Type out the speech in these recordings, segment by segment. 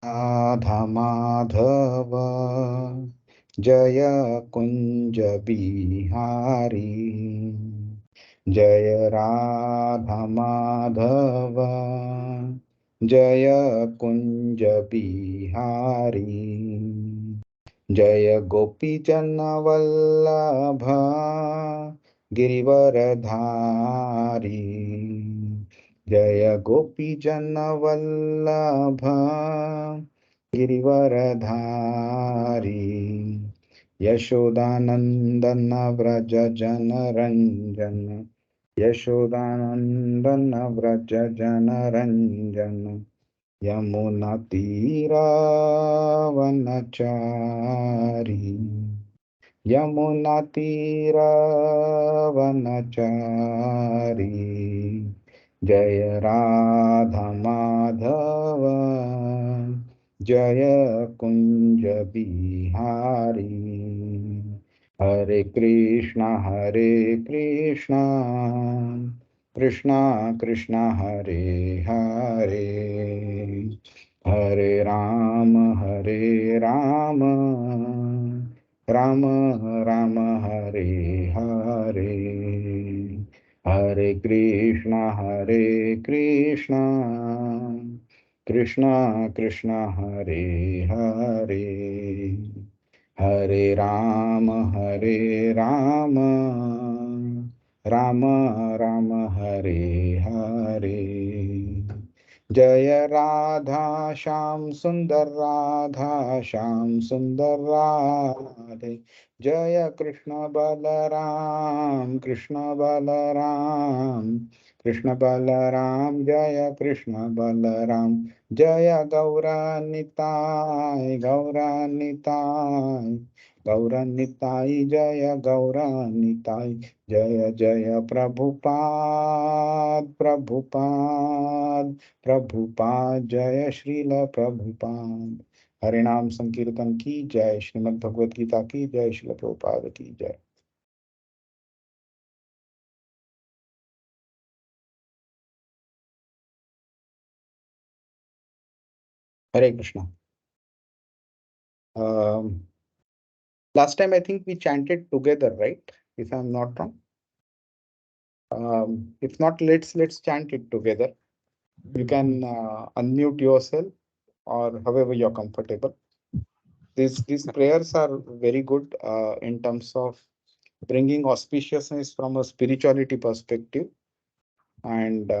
राधा माधव जय कुंज बिहारी। जय राधा माधव जय कुंज बिहारी। जय गोपी जन वल्लभ गिरिवरधारी। जय गोपी जन वल्लभ गिरिवरधारी। यशोदानंदन व्रज जन रंजन। यशोदानंदन व्रज जन रंजन। यमुना तीरावनचारी। यमुना तीरावनचारी। जय राधा माधव जय कुंज बिहारी। हरे कृष्णा कृष्णा कृष्णा हरे हरे, हरे राम राम राम हरे हरे। हरे कृष्णा कृष्णा कृष्णा हरे हरे, हरे राम राम राम हरे हरे। जय राधा श्याम सुंदर राधा श्याम सुंदर राधे। जय कृष्ण बलराम कृष्ण बलराम जय कृष्ण बलराम। जय गौरानिताय गौरानिताय जय गौरानिताय। जय जय प्रभुपाद जय श्रील प्रभुपाद। हरे नाम संकीर्तन की जय, श्रीमद् भगवत गीता की जय, श्रील प्रभुपाद की जय। हरे Krishna. Last time I think we chanted together, right? If I'm not wrong. If not, let's chant it together. You can unmute yourself or however you're comfortable. These prayers are very good in terms of bringing auspiciousness from a spirituality perspective, and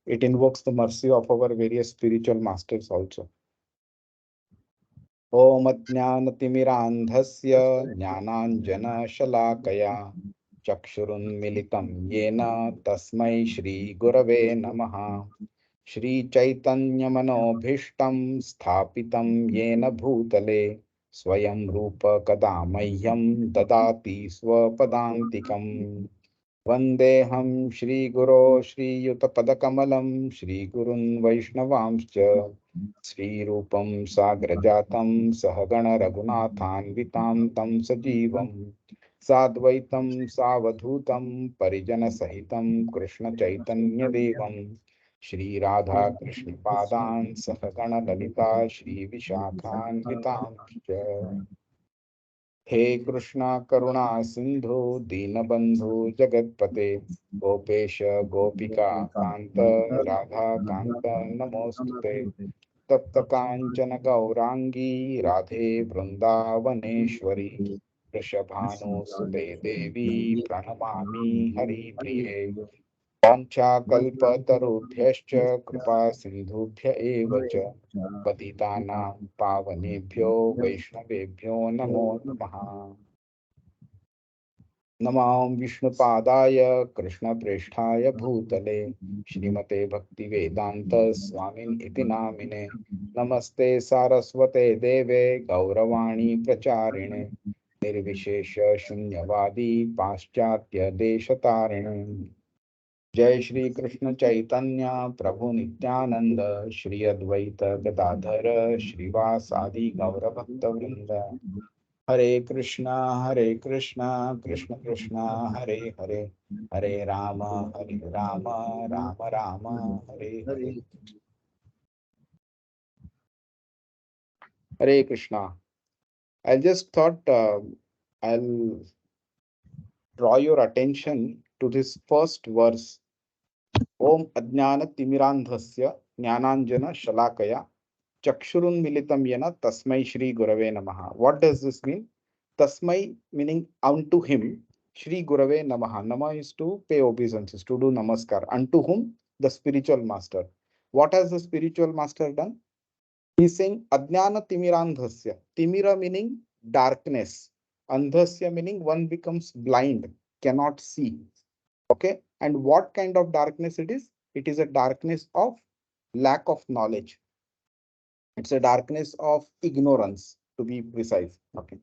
it invokes the mercy of our various spiritual masters also. ॐ अज्ञानतिमिरान्धस्य ज्ञानाञ्जनशलाकया चक्षुरुन्मिलितं येन तस्मै श्रीगुरवे नमः। श्रीचैतन्यमनोभीष्टं स्थापितं येन भूतले स्वयं रूप कदा मह्यं ददाति स्वपदान्तिकम्। वन्देऽहं श्रीगुरो श्रीयुतपदकमलं श्रीगुरुन् वैष्णवांश्च श्रीरूपं साग्रजातं सहगण रघुनाथान्वितां तं सजीवं साद्वैतं सावधूतं परिजनसहितं कृष्णचैतन्यदेवं श्रीराधा कृष्णपादान् सहगण ललिता श्रीविशाखान्वितांश्च। हे कृष्णा करुणा सिंधु दीनबंधु जगतपते गोपेश गोपिका कांत राधा कांत नमोस्तुते। तप्त कांचन गौरांगी राधे वृंदावनेश्वरी वृषभानुसुते देवी प्रणमामि हरिप्रिये। वाञ्छाकल्पतरुभ्यश्च कृपा सिन्धुभ्य एव च पतितानां पावनेभ्यो वैष्णवेभ्यो नमो नमः। नमो विष्णुपादाय कृष्णप्रेष्ठाय भूतले श्रीमते भक्तिवेदांत स्वामिन् इति नामिने। नमस्ते सारस्वते देवे गौरवाणी प्रचारिणे निर्विशेष शून्यवादी पाश्चात्य देशतारिणे। जय श्री कृष्ण चैतन्य प्रभु नित्यानंद श्री अद्वैत गदाधर श्रीवासादि गौर भक्त वृंद। हरे कृष्णा कृष्ण कृष्णा हरे हरे, हरे Ram Ram Ram Hare Hare. Hare Krishna. I just thought I'll draw your attention to this first verse. Om Ajnana Timirandhasya Jnananjana Shalakaya Chakshurunmilitam Yena Tasmai Shri Gurave Namaha. What does this mean? Tasmai meaning unto him, Shri Gurave Namaha. Nama is to pay obeisances, to do namaskar. Unto whom? The spiritual master. What has the spiritual master done? He's saying Ajnana Timirandhasya. Timira meaning darkness. Andhasya meaning one becomes blind, cannot see. Okay. And what kind of darkness it is? It is a darkness of lack of knowledge. It's a darkness of ignorance, to be precise. Okay.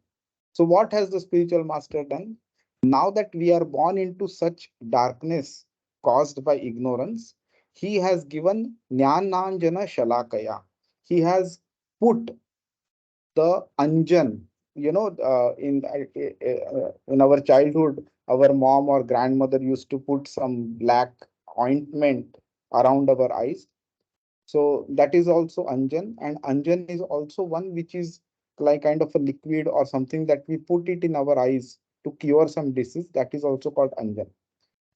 So, what has the spiritual master done? Now that we are born into such darkness caused by ignorance, he has given Jnananjana Shalakaya. He has put the Anjan, in our childhood, our mom or grandmother used to put some black ointment around our eyes. So that is also Anjan, and Anjan is also one which is like kind of a liquid or something that we put it in our eyes to cure some disease. That is also called Anjan.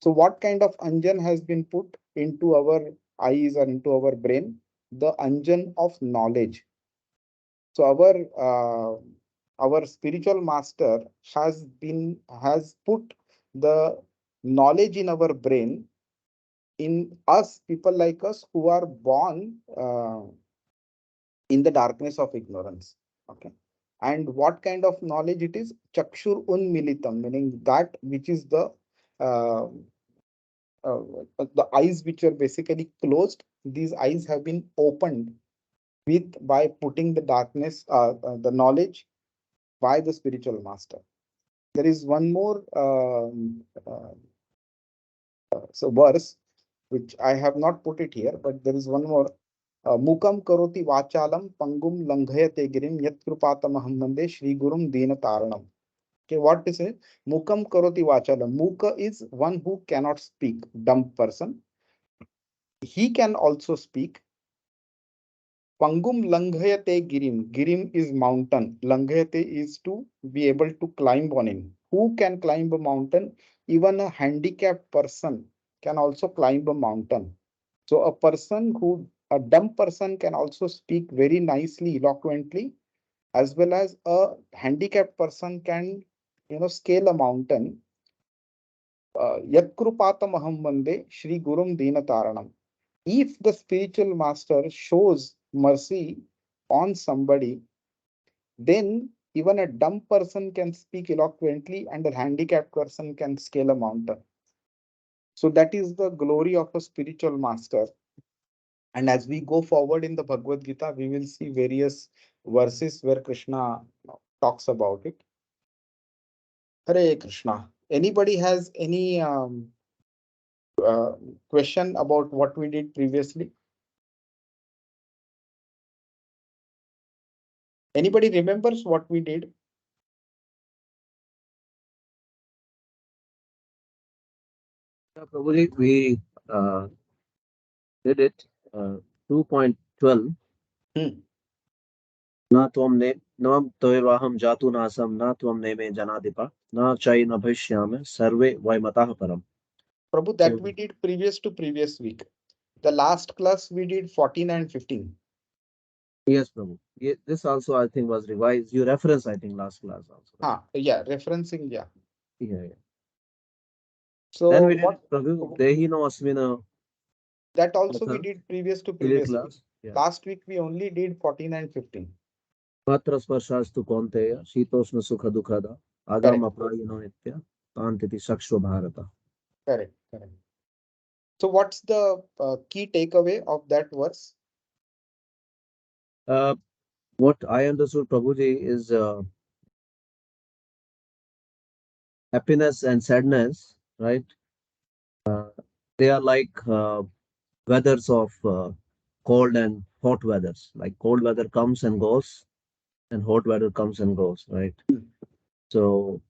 So what kind of Anjan has been put into our eyes or into our brain? The Anjan of knowledge. So our spiritual master has put the knowledge in our brain, in us, people like us who are born in the darkness of ignorance. Okay. And what kind of knowledge it is? Chakshur unmilitam, meaning that which is uh, uh, the eyes which are basically closed. These eyes have been opened with by putting the darkness, the knowledge by the spiritual master. There is one more verse which I have not put it here, but there is one more. Mukam karoti vachalam pangum langhayate girim yat krupatamaham vande Shri Gurum Dina Taranam. Okay, what is it? Mukam karoti vachalam. Muka is one who cannot speak, dumb person. He can also speak. Pangum langhayate girim. Girim is mountain. Langhayate is to be able to climb on it. Who can climb a mountain? Even a handicapped person can also climb a mountain. So a dumb person can also speak very nicely, eloquently, as well as a handicapped person can, scale a mountain. Yatkrupatamahamvande Vande Shri Gurum Dina Taranam. If the spiritual master shows mercy on somebody, then even a dumb person can speak eloquently and a handicapped person can scale a mountain. So that is the glory of a spiritual master. And as we go forward in the Bhagavad Gita, we will see various verses where Krishna talks about it. Hare Krishna. Anybody has any uh, question about what we did previously? Anybody remembers what we did? Yeah, Prabhuji, we uh, did it. 2.12. Hmm. Na tvam ne nam toevaham jatu nasam na tvam ne me janadipa na chai na bhishyame sarve vaimatah param. Prabhu, that So we did previous to previous week. The last class we did 14 and 15. yes, Prabhu. This also I think was revised. You reference I think last class also, right? Yeah, referencing, yeah. Yeah, yeah. Then we So did what it, Prabhu. Dehi no asmina that also we atha did previous to previous previous week. class. Yeah. Last week we only did 14 and 15. Matra sparshastu konteya shitoshna sukha dukhada agam Correct, aprayino nitya tantiti sakshva bharata. correct, correct. So what's the key takeaway of that verse? Uh, what I understood, Prabhuji, is happiness and sadness, right? They are like weathers of cold and hot weathers. Like cold weather comes and goes, and hot weather comes and goes, right? So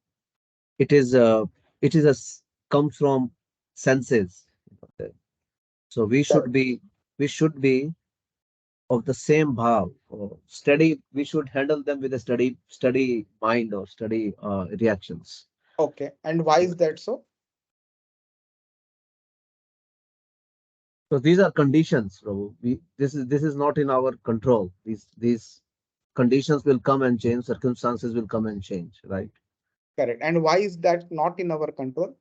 it is it is a comes from senses. Okay. So we should Correct. be we should be of the same bhav or steady. We should handle them with a steady mind or steady reactions. Okay. And why is that so? So these are conditions, Prabhu. This is not in our control. These conditions will come and change. Circumstances will come and change. Right. Correct. And why is that not in our control?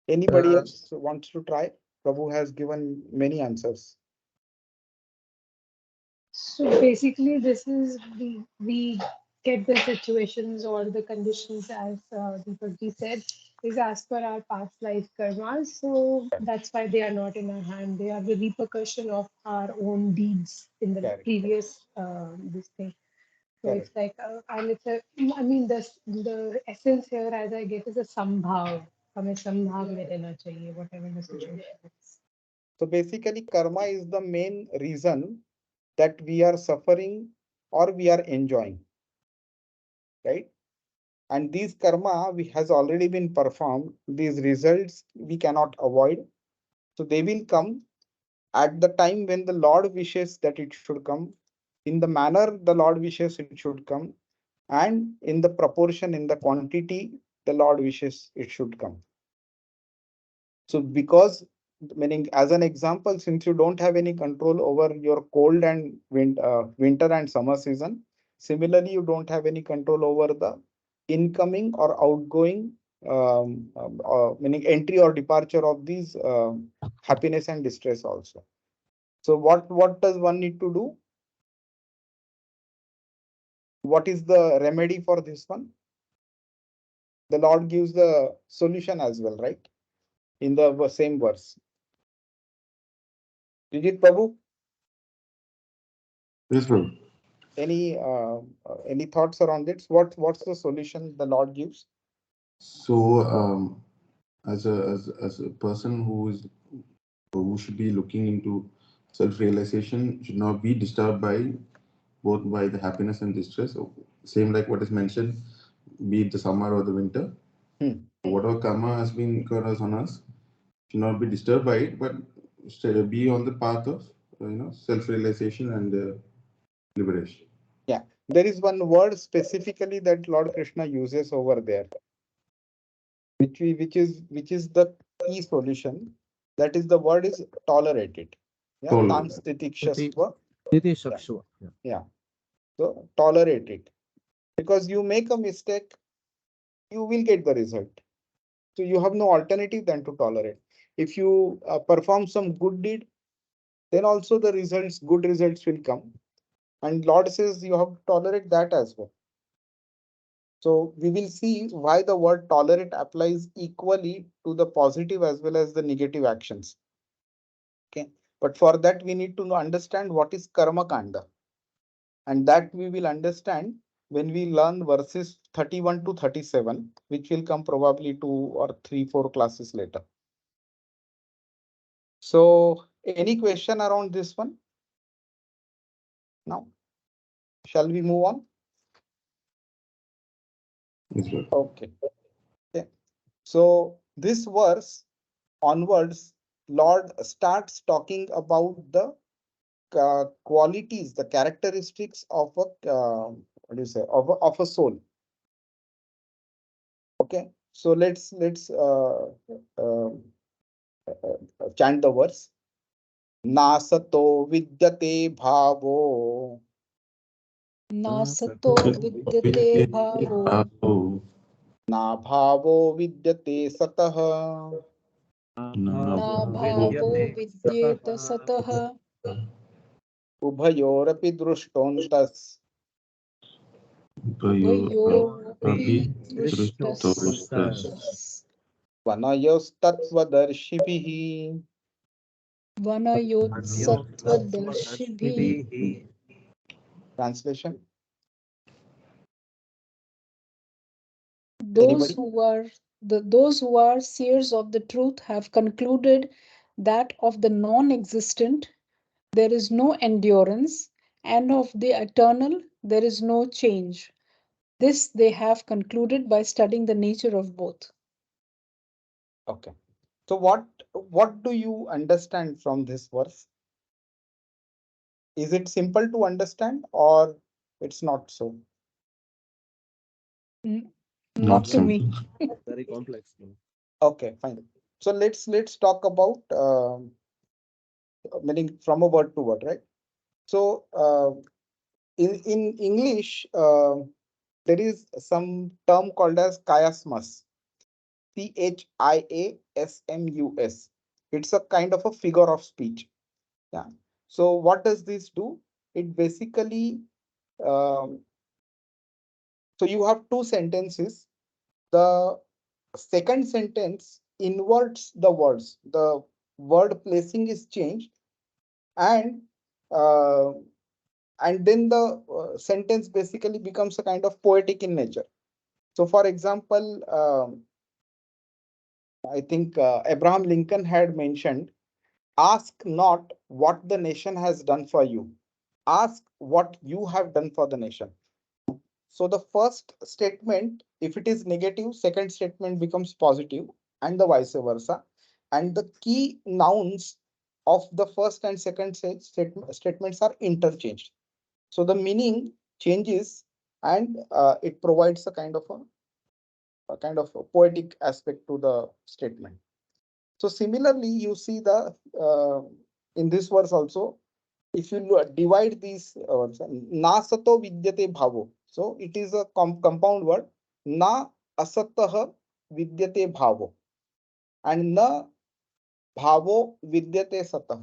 Anybody Uh, else wants to try? Prabhu has given many answers. So basically, this is we get the situations or the conditions as Deepak said is as per our past life karmas. So that's why they are not in our hand. They are the repercussion of our own deeds in the Correct. previous this thing. So Correct. it's like and it's a I mean the essence here as I get is a sambhav. हमें संभाव में रहना चाहिए whatever the situation is. So basically, karma is the main reason that we are suffering or we are enjoying, right? And these karma we has already been performed. These results we cannot avoid. So they will come at the time when the Lord wishes that it should come, in the manner the Lord wishes it should come, and in the proportion, in the quantity the Lord wishes it should come. So because, meaning as an example, since you don't have any control over your cold and winter and summer season, similarly you don't have any control over the incoming or outgoing, meaning entry or departure of these happiness and distress also. So what does one need to do? What is the remedy for this one? The Lord gives the solution as well, right? In the same verse. Vijit Prabhu, Yes, bro. any thoughts around it? What's the solution the Lord gives? So, as a person who should be looking into self-realization, should not be disturbed by both by the happiness and distress. So, same like what is mentioned, be it the summer or the winter. Hmm. Whatever karma has been incurred on us, should not be disturbed by it, but be on the path of self-realization and liberation. Yeah, there is one word specifically that Lord Krishna uses over there, which is the key solution. That is the word is tolerated. Yeah, tam Tolerance. stitikshasva. Titi Yeah, Shakshva. Yeah. yeah. So tolerate it because you make a mistake, you will get the result. So you have no alternative than to tolerate. If you perform some good deed, then also the results, good results will come. And Lord says you have to tolerate that as well. So we will see why the word tolerate applies equally to the positive as well as the negative actions. Okay. But for that, we need to understand what is karma kanda. And that we will understand when we learn verses 31 to 37, which will come probably 2 or 3, 4 classes later. So any question around this one? Now, shall we move on? Yes, bro. Okay. Okay. So this verse onwards, Lord starts talking about the qualities, the characteristics of a what do you say of a soul. Okay, so chant the verse. Nasato vidyate bhavo नासतो विद्यते भावो Oh, na bhavo vidyate satah न Bhavo भावो vidyate विद्येत sataha. सतः ubhayorapi drustontas उभयोरपि Api दृष्टस् Drishtoristas. Drishtoristas. vanayosthattvadarshiभिः. वनयोत्सत्त्वदर्शिभिः Anyotattvadarshibhihi. Translation. those Anybody? who are those who are seers of the truth have concluded that of the non-existent there is no endurance, and of the eternal there is no change. This they have concluded by studying the nature of both. Okay. So what do you understand from this verse? Is it simple to understand or it's not so? Not to me. Very complex. Okay, fine. So let's talk about meaning from a word to word, right? So in English, there is some term called as chiasmus. Chiasmus. It's a kind of a figure of speech. Yeah. So what does this do? It basically um, so you have two sentences. The second sentence inverts the words. The word placing is changed, and uh, and then the sentence basically becomes a kind of poetic in nature. So, for example, I think Abraham Lincoln had mentioned, "Ask not what the nation has done for you. Ask what you have done for the nation." So the first statement, if it is negative, second statement becomes positive, and the vice versa. And the key nouns of the first and second statements are interchanged. So the meaning changes, and it provides a kind of a poetic aspect to the statement. So similarly, you see the in this verse also, if you divide these na sato vidyate bhavo. So it is a compound word. Na asatah vidyate bhavo, and na bhavo vidyate satah.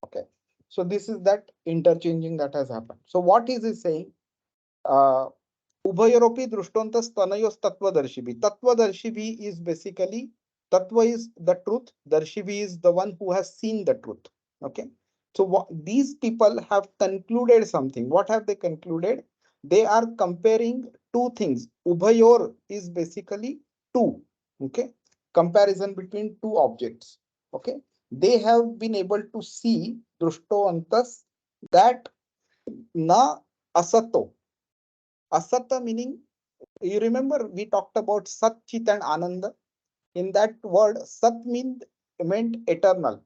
Okay. So this is that interchanging that has happened. So what is he saying? Uh, Ubhayaropi drushtontas tanayos tattvadarshibhi. Tattvadarshibhi is basically, tattva is the truth, darshibhi is the one who has seen the truth. Okay. So what, these people have concluded something. What have they concluded? They are comparing two things. Ubhayor is basically two. Okay. Comparison between two objects. Okay. They have been able to see drushtontas that na asato. Asata meaning, you remember we talked about Sat, Chit and Ananda. In that word, Sat meant eternal.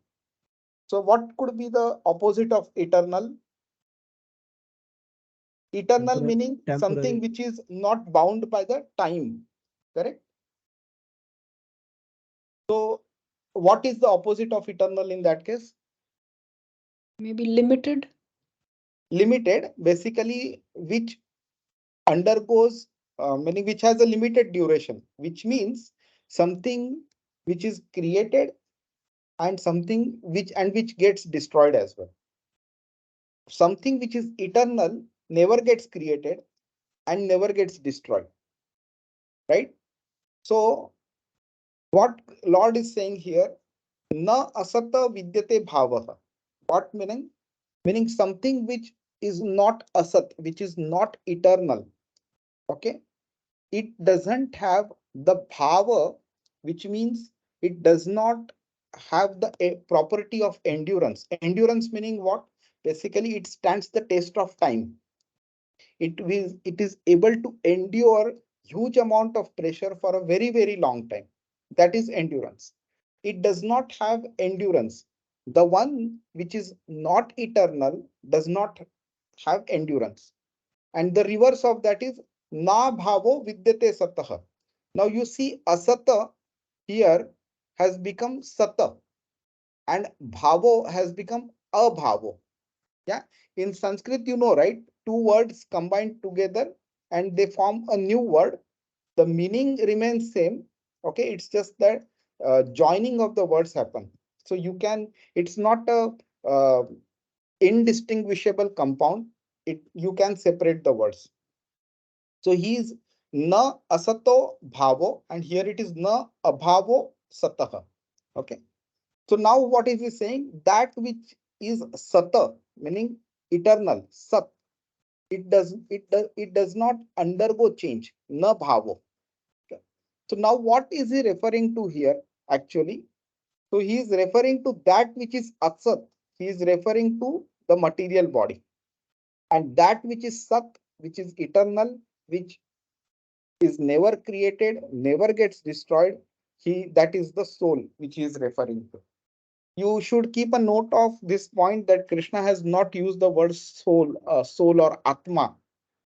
So what could be the opposite of eternal? Eternal meaning something which is not bound by the time. Correct? So what is the opposite of eternal in that case? Maybe limited. Limited, basically, which undergoes meaning which has a limited duration, which means something which is created and something which gets destroyed as well. Something which is eternal never gets created and never gets destroyed, right? So what Lord is saying here, na asata vidyate bhavaha. What meaning? Meaning something which is not asat, which is not eternal. Okay, it doesn't have the bhava, which means it does not have the property of endurance. Endurance meaning what? Basically, it stands the test of time. It is able to endure huge amount of pressure for a very long time. That is endurance. It does not have endurance. The one which is not eternal does not have endurance. And the reverse of that is na bhavo vidyate satah. Now you see asata here has become sata, and bhavo has become abhavo. Yeah, in Sanskrit, you know, right? Two words combined together and they form a new word. The meaning remains same. Okay, it's just that joining of the words happen. So you can, it's not a indistinguishable compound. You can separate the words. So he is na asato bhavo, and here it is na abhavo satah. Okay. So now what is he saying? That which is sata, meaning eternal, sat, it does not undergo change, na bhavo. Okay. So now what is he referring to here actually? So he is referring to that which is atsat. He is referring to the material body, and that which is sat, which is eternal, which is never created, never gets destroyed. That is the soul which he is referring to. you should keep a note of this point that Krishna has not used the word soul or Atma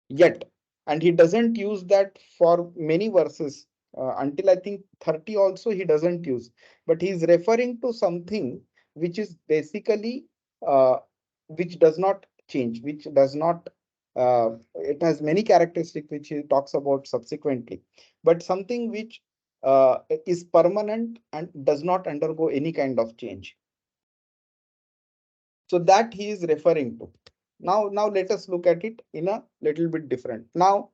yet. And he doesn't use that for many verses. Until I think 30 also he doesn't use. But he is referring to something which is basically, which does not change, which does not, it has many characteristics which he talks about subsequently. But something which is permanent and does not undergo any kind of change. So that he is referring to. Now let us look at it in a little bit different. Now,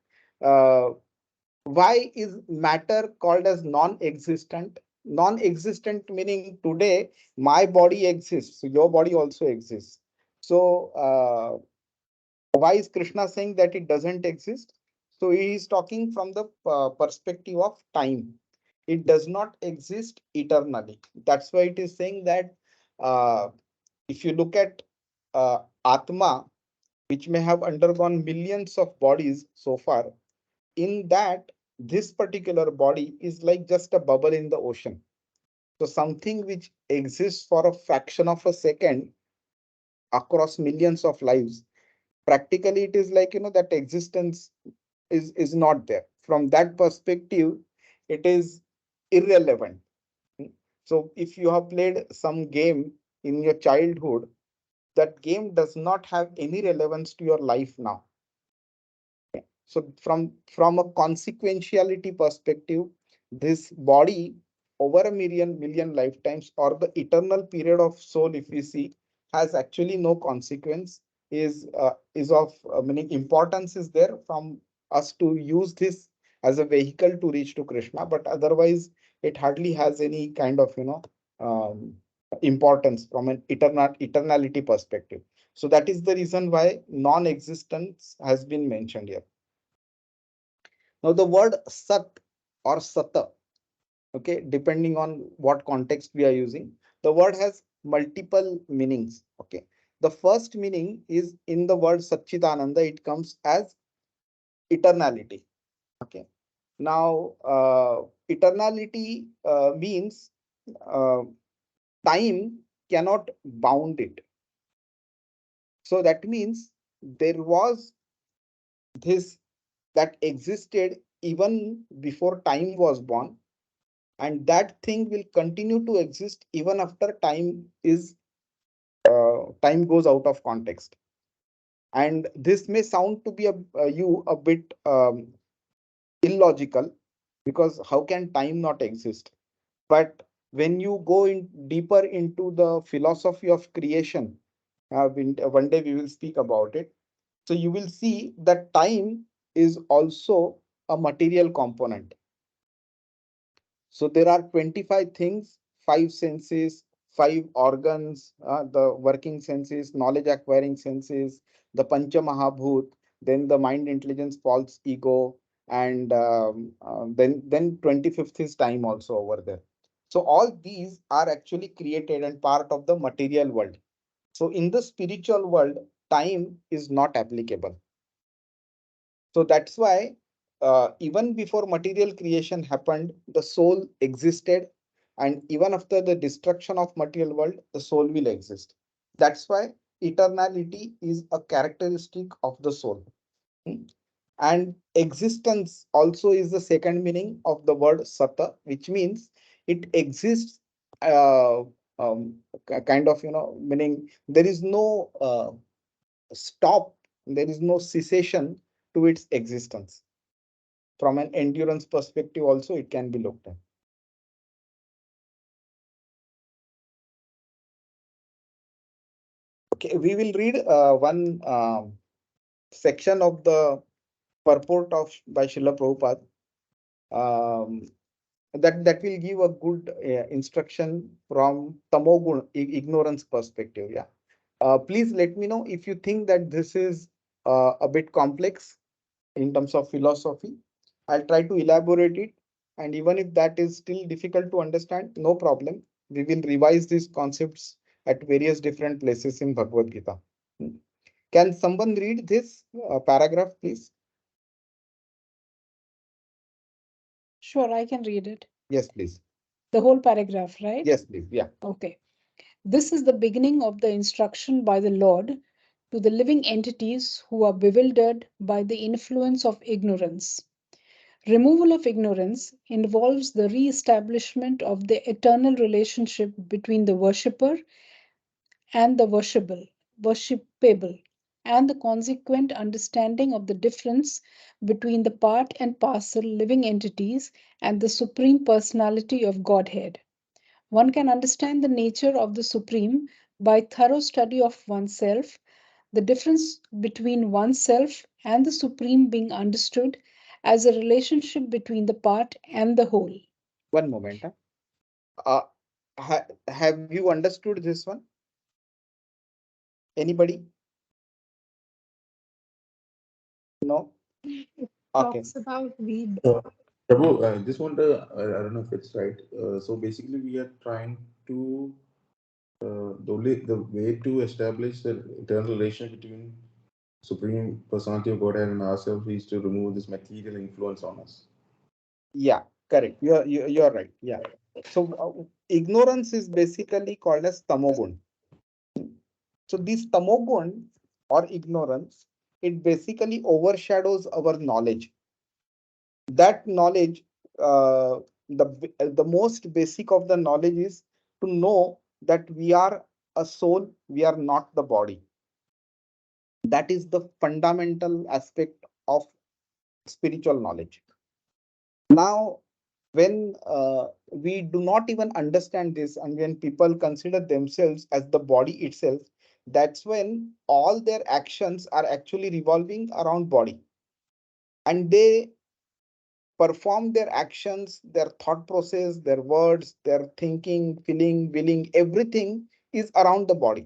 why is matter called as non-existent? Non-existent meaning today my body exists, so your body also exists. So why is Krishna saying that it doesn't exist? So he is talking from the perspective of time. It does not exist eternally. That's why it is saying that if you look at Atma, which may have undergone millions of bodies so far, in that this particular body is like just a bubble in the ocean. So something which exists for a fraction of a second across millions of lives, practically it is like, that existence is not there. From that perspective, it is irrelevant. So if you have played some game in your childhood, that game does not have any relevance to your life now. So from a consequentiality perspective, this body over a million lifetimes, or the eternal period of soul, if we see, has actually no consequence. Is of meaning importance is there from us to use this as a vehicle to reach to Krishna, but otherwise it hardly has any kind of um, importance from an eternality perspective. So that is the reason why non-existence has been mentioned here. Now the word sat or sata, okay, depending on what context we are using, the word has multiple meanings. Okay, the first meaning is in the word Satchitananda, it comes as eternality. Okay, now eternality means uh, time cannot bound it. So that means there was this that existed even before time was born, and that thing will continue to exist even after time goes out of context. And this may sound to be a bit illogical, because how can time not exist? But when you go in deeper into the philosophy of creation, one day we will speak about it. So you will see that time is also a material component. So there are 25 things, 5 senses, 5 organs, the working senses, knowledge acquiring senses, the Pancha Mahabhut, then the mind, intelligence, false ego, and then 25th is time also over there. So all these are actually created and part of the material world. So in the spiritual world, time is not applicable. So that's why even before material creation happened, the soul existed, and even after the destruction of material world, the soul will exist. That's why eternality is a characteristic of the soul. Hmm. And existence also is the second meaning of the word sata, which means it exists, uh, kind of, meaning there is no stop, there is no cessation to its existence. From an endurance perspective also it can be looked at. Okay, we will read one section of the purport of by Srila Prabhupada, um, that will give a good instruction from tamogun ignorance perspective. Yeah, please let me know if you think that this is a bit complex in terms of philosophy. I'll try to elaborate it. And even if that is still difficult to understand, no problem. We will revise these concepts at various different places in Bhagavad Gita. Can someone read this paragraph, please? Sure, I can read it. Yes, please. The whole paragraph, right? Yes, please. Yeah. Okay. This is the beginning of the instruction by the Lord to the living entities who are bewildered by the influence of ignorance. Removal of ignorance involves the re-establishment of the eternal relationship between the worshipper and the worshipable, and the consequent understanding of the difference between the part and parcel living entities and the Supreme Personality of Godhead. One can understand the nature of the Supreme by thorough study of oneself, the difference between oneself and the Supreme being understood as a relationship between the part and the whole. One moment. Have you understood this one? Anybody? No? It Okay. talks about we. Prabhu, just want to, I don't know if it's right. So basically, we are trying to, the way to establish the eternal relation between Supreme Personality of Godhead and ourselves is to remove this material influence on us. Yeah, correct. You're right. Yeah. So ignorance is basically called as tamogun. So this tamogun or ignorance, it basically overshadows our knowledge. That knowledge, the most basic of the knowledge is to know that we are a soul, we are not the body. That is the fundamental aspect of spiritual knowledge. Now, when we do not even understand this, and when people consider themselves as the body itself, that's when all their actions are actually revolving around body, and they perform their actions, their thought process, their words, their thinking, feeling, willing, everything is around the body.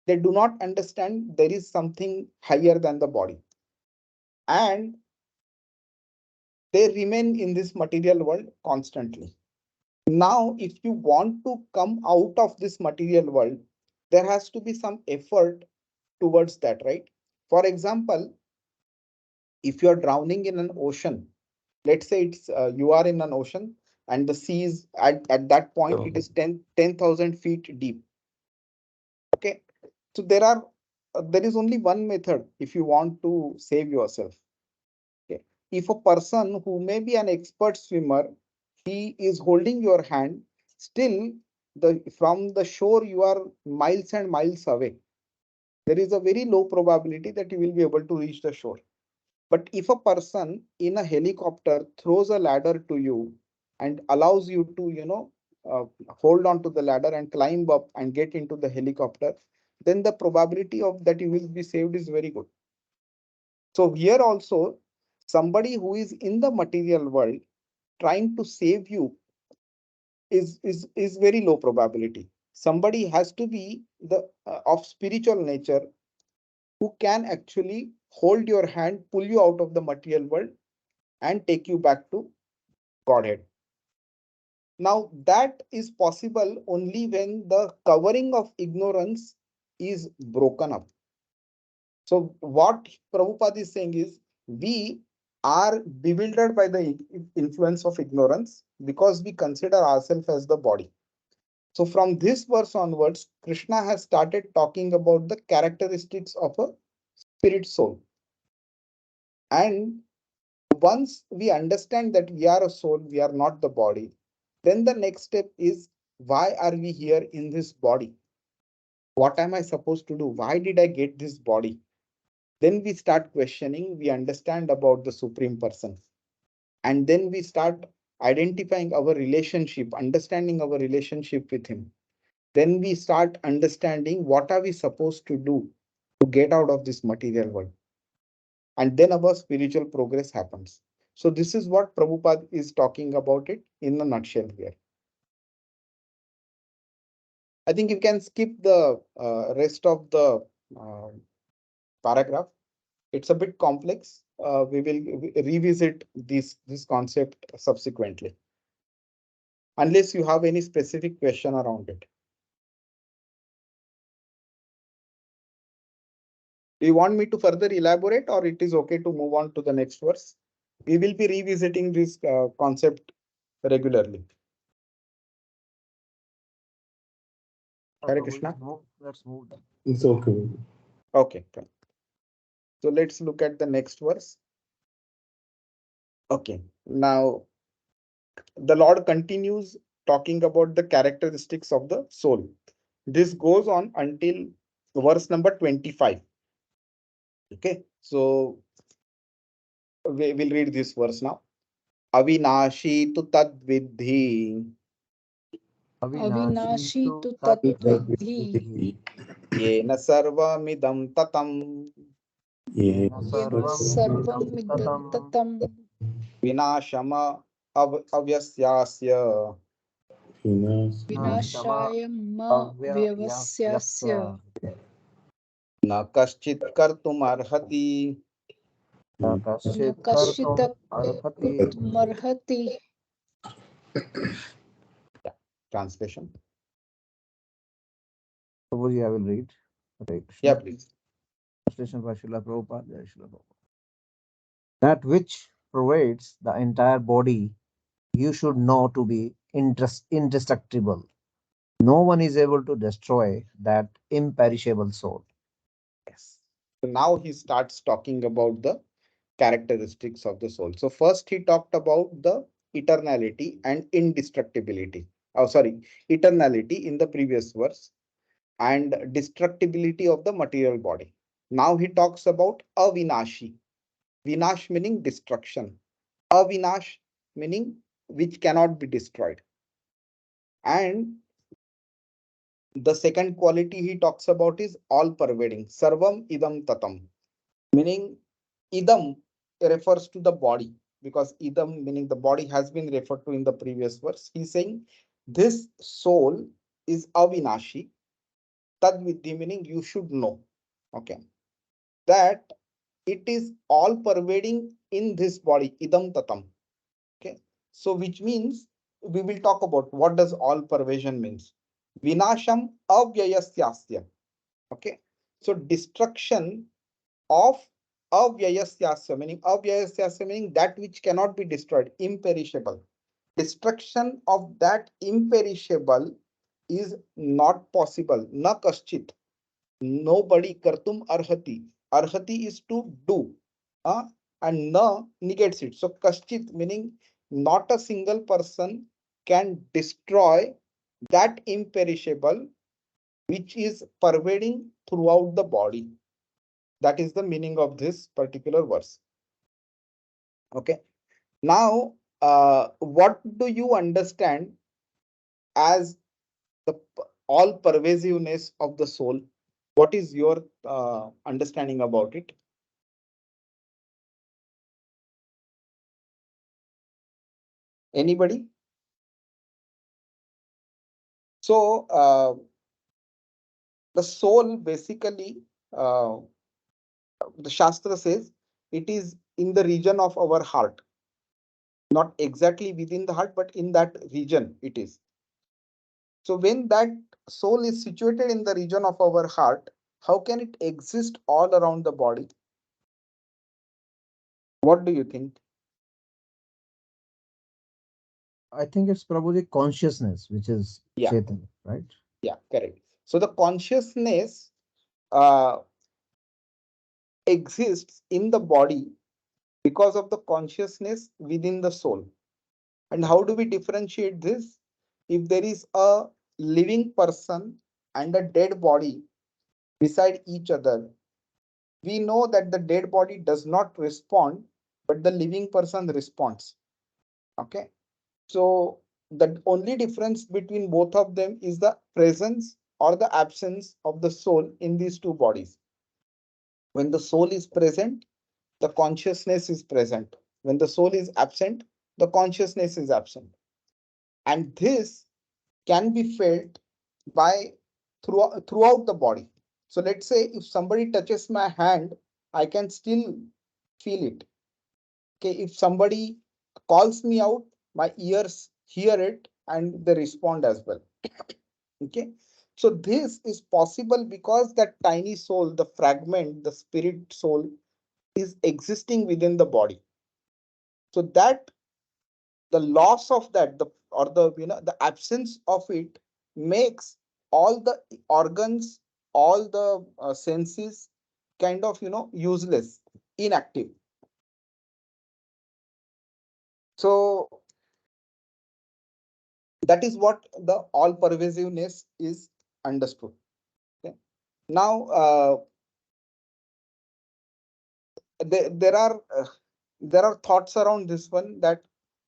They do not understand there is something higher than the body, and they remain in this material world constantly. Now, if you want to come out of this material world, there has to be some effort towards that, right? For example, if you're drowning in an ocean, let's say you are in an ocean and the sea is at that point, it is 10,000 feet deep. Okay. So there is only one method if you want to save yourself. Okay. If a person who may be an expert swimmer, he is holding your hand, still from the shore you are miles and miles away. There is a very low probability that you will be able to reach the shore. But if a person in a helicopter throws a ladder to you and allows you to, hold on to the ladder and climb up and get into the helicopter, then the probability of that you will be saved is very good. So here also, somebody who is in the material world trying to save you is very low probability. Somebody has to be the of spiritual nature who can actually hold your hand, pull you out of the material world, and take you back to Godhead. Now, that is possible only when the covering of ignorance is broken up. So, what Prabhupada is saying is, we are bewildered by the influence of ignorance because we consider ourselves as the body. So, from this verse onwards, Krishna has started talking about the characteristics of a spirit soul. And once we understand that we are a soul, we are not the body, then the next step is, why are we here in this body? What am I supposed to do? Why did I get this body? Then we start questioning, we understand about the Supreme Person. And then we start identifying our relationship, understanding our relationship with Him. Then we start understanding what are we supposed to do to get out of this material world. And then our spiritual progress happens. So this is what Prabhupada is talking about it in a nutshell here. I think you can skip the rest of the paragraph. It's a bit complex. We will revisit this concept subsequently, unless you have any specific question around it. Do you want me to further elaborate, or it is okay to move on to the next verse? We will be revisiting this concept regularly. Hare Krishna. Let's move then. It's okay. Okay, fine. So let's look at the next verse. Okay, now the Lord continues talking about the characteristics of the soul. This goes on until verse number 25. Okay, so we'll read this verse now. Avinashi tu tad vidhi, Avinashi tu tat vidhi, yena sarvamidam tatam, Yena yena sarvam idam tatam, vinashama avyasyasya, vinashaya ma vyavasyasya, na kaschit kartum arhati. na kashita marhati. Translation. Prabhuji, I will read. Hare Yeah, Krishna. please. Translation by Srila Prabhupada. Jai Srila Prabhupada. That which pervades the entire body, you should know to be indestructible. No one is able to destroy that imperishable soul. Yes. So now he starts talking about the characteristics of the soul. So first he talked about the eternality and indestructibility. Oh, sorry, eternality in the previous verse and destructibility of the material body. Now he talks about avinashi. Vinash meaning destruction. Avinash meaning which cannot be destroyed. And the second quality he talks about is all pervading. Sarvam idam tatam. Meaning idam refers to the body, because idam meaning the body has been referred to in the previous verse. He's saying this soul is avinashi. Tad vidhi meaning you should know. Okay. That it is all pervading in this body. Idam tatam. Okay. So which means we will talk about what does all pervasion means. Vinasham avyayasyasya. Okay. So destruction of avyayasyasya meaning that which cannot be destroyed, imperishable. Destruction of that imperishable is not possible. Na kaschit. Nobody kartum arhati. Arhati is to do. Uh, and na negates it. So kaschit meaning not a single person can destroy that imperishable which is pervading throughout the body. That is the meaning of this particular verse. Okay. Now, what do you understand as the all pervasiveness of the soul? What is your understanding about it? Anybody? So, the soul basically, the Shastra says it is in the region of our heart. Not exactly within the heart, but in that region it is. So when that soul is situated in the region of our heart, how can it exist all around the body? What do you think? I think it's probably consciousness, which is Yeah, Chaitanya, right? yeah, correct. So the consciousness uh, exists in the body because of the consciousness within the soul. And how do we differentiate this? If there is a living person and a dead body beside each other, we know that the dead body does not respond, but the living person responds. Okay. So the only difference between both of them is the presence or the absence of the soul in these two bodies. When the soul is present, the consciousness is present. When the soul is absent, the consciousness is absent. And this can be felt by throughout the body. So let's say if somebody touches my hand, I can still feel it. Okay, if somebody calls me out, my ears hear it and they respond as well. Okay, so this is possible because that tiny soul, the fragment, the spirit soul is existing within the body. So that the loss of that, the or the the absence of it makes all the organs, all the senses kind of, useless, inactive. So that is what the all pervasiveness is understood. Okay. Now, there are thoughts around this one, that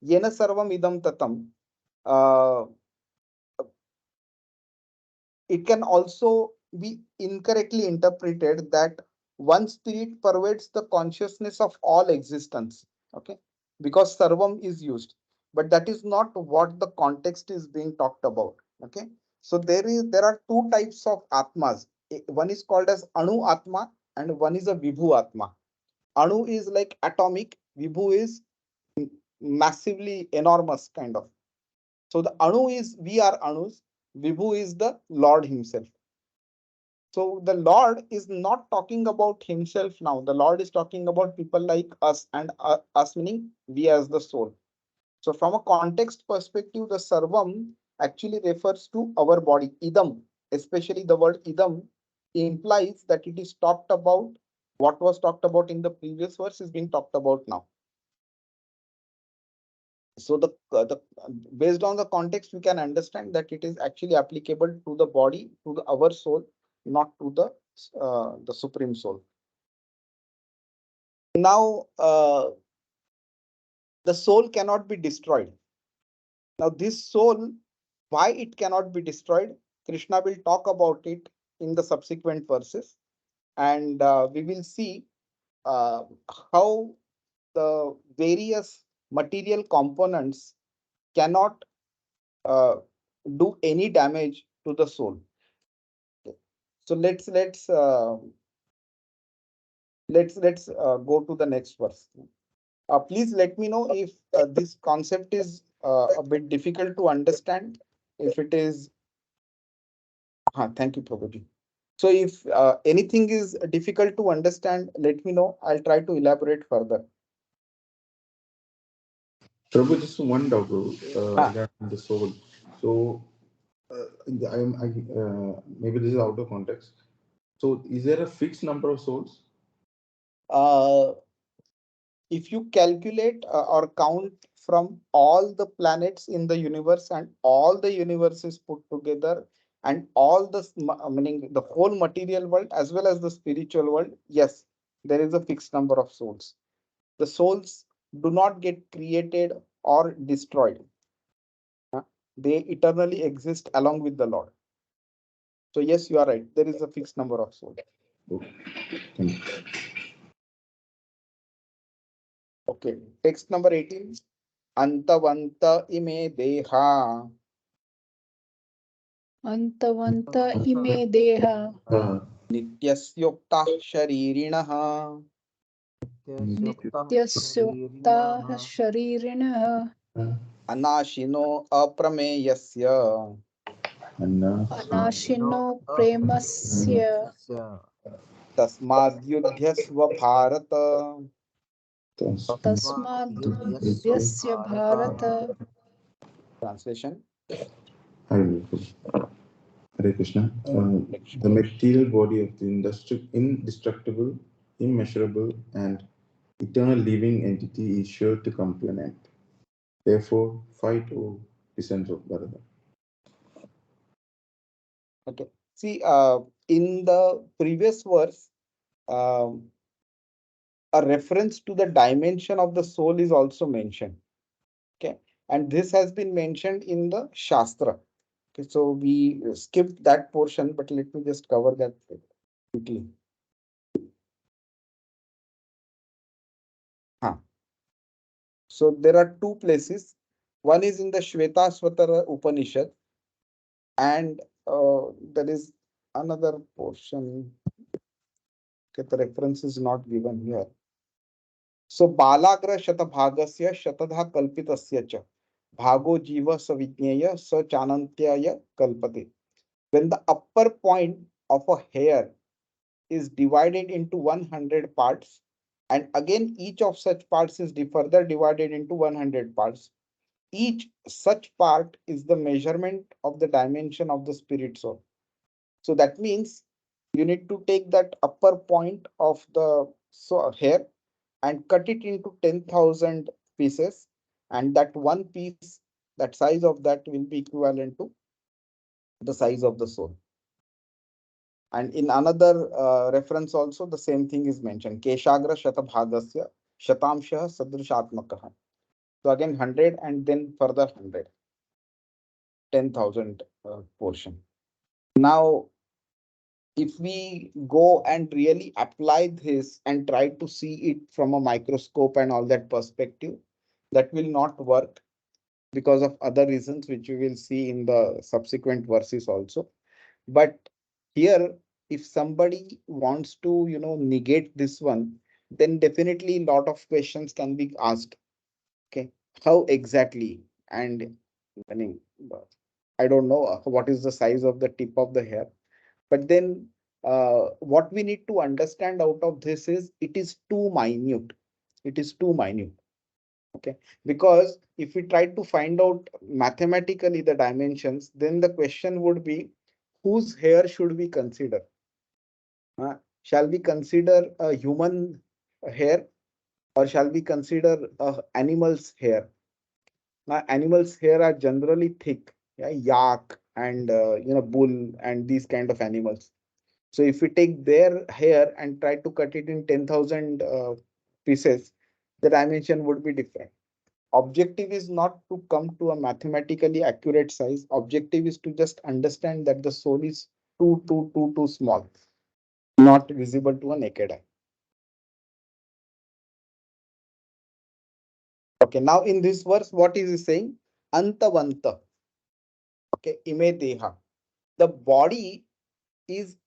yena sarvam idam tatam. Uh, it can also be incorrectly interpreted that one spirit pervades the consciousness of all existence. Okay, because sarvam is used, but that is not what the context is being talked about. Okay, so there are two types of atmas. One is called as anu atma and one is a vibhu atma. Anu is like atomic, vibhu is massively enormous kind of. So the anu is, we are anus, vibhu is the Lord himself. So the Lord is not talking about himself now. The Lord is talking about people like us, and us meaning we as the soul. So from a context perspective, the sarvam actually refers to our body. Idam, especially the word idam, implies that it is talked about, what was talked about in the previous verse is being talked about now. So the based on the context, we can understand that it is actually applicable to the body, to our soul, not to the supreme soul. Now, the soul cannot be destroyed. Now, this soul, why it cannot be destroyed? Krishna will talk about it in the subsequent verses, and we will see uh, how the various material components cannot uh, do any damage to the soul. Okay. So let's go to the next verse. Please let me know if this concept is a bit difficult to understand. If it is, thank you, Prabhuji. So if anything is difficult to understand, let me know. I'll try to elaborate further. Prabhu, just one doubt, bro, Ah. regarding the soul. So, maybe this is out of context. So, is there a fixed number of souls? Uh, if you calculate or count from all the planets in the universe and all the universes put together and all the meaning the whole material world as well as the spiritual world, yes, there is a fixed number of souls. The souls do not get created or destroyed. They eternally exist along with the Lord. So yes, you are right. There is a fixed number of souls. Okay. Thank you. Okay. Text number 18. Antavanta ime deha. Antavanta ime deha. Nityasyokta sharirinaha. Nityasyoktaः sharirinः. Anashino aprameyasya. Anashino premasya. Tasmadyudhyasva bharata. Tasmadudyasya bharata. Translation. Hare Krishna. The material body of the indestructible, immeasurable, and eternal living entity is sure to come to an end. Therefore, fight, O descendants of Bharata. Okay. See, in the previous verse, um, a reference to the dimension of the soul is also mentioned. Okay, and this has been mentioned in the Shastra. Okay, so we skipped that portion, but let me just cover that quickly. So there are two places. One is in the Shvetasvatara Upanishad, and there is another portion. Okay, the reference is not given here. So Balagra Shatabhagasya Shatadha Kalpitasya cha Bhago Jiva Savijnaya Sa Chanantyaya Kalpate. When the upper point of a hair is divided into 100 parts, and again each of such parts is further divided into 100 parts. Each such part is the measurement of the dimension of the spirit soul. So that means you need to take that upper point of the hair and cut it into 10,000 pieces, and that one piece, that size of that will be equivalent to the size of the soul. And in another reference also, the same thing is mentioned. Keshagra shatabhagasya shatamshah sadrishatmakah. So again 100 and then further 100, 10,000 portion. Now, if we go and really apply this and try to see it from a microscope and all that perspective, that will not work because of other reasons, which we will see in the subsequent verses also. But here, if somebody wants to, negate this one, then definitely a lot of questions can be asked. Okay, how exactly? And I mean, I don't know what is the size of the tip of the hair, but then what we need to understand out of this is it is too minute. It is too minute. Okay, because if we try to find out mathematically the dimensions, then the question would be, whose hair should we consider? Shall we consider a human hair, or shall we consider a animal's hair? Now, animals' hair are generally thick, yeah, yak and bull and these kind of animals. So if we take their hair and try to cut it in 10,000 pieces, the dimension would be different. Objective is not to come to a mathematically accurate size. Objective is to just understand that the soul is too small, not visible to a naked eye. Okay, now in this verse, what is he saying? Antavanta. Okay, ime deha. The body is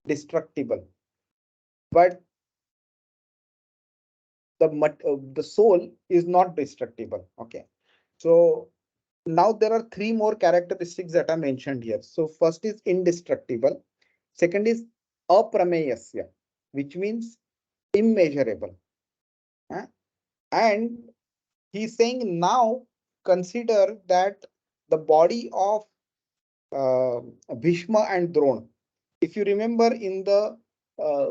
destructible, but the soul is not destructible. Okay, so now there are three more characteristics that are mentioned here. So first is indestructible, second is aprameyasya, which means immeasurable. And he's saying now consider that the body of Bhishma and Drona. If you remember in the uh,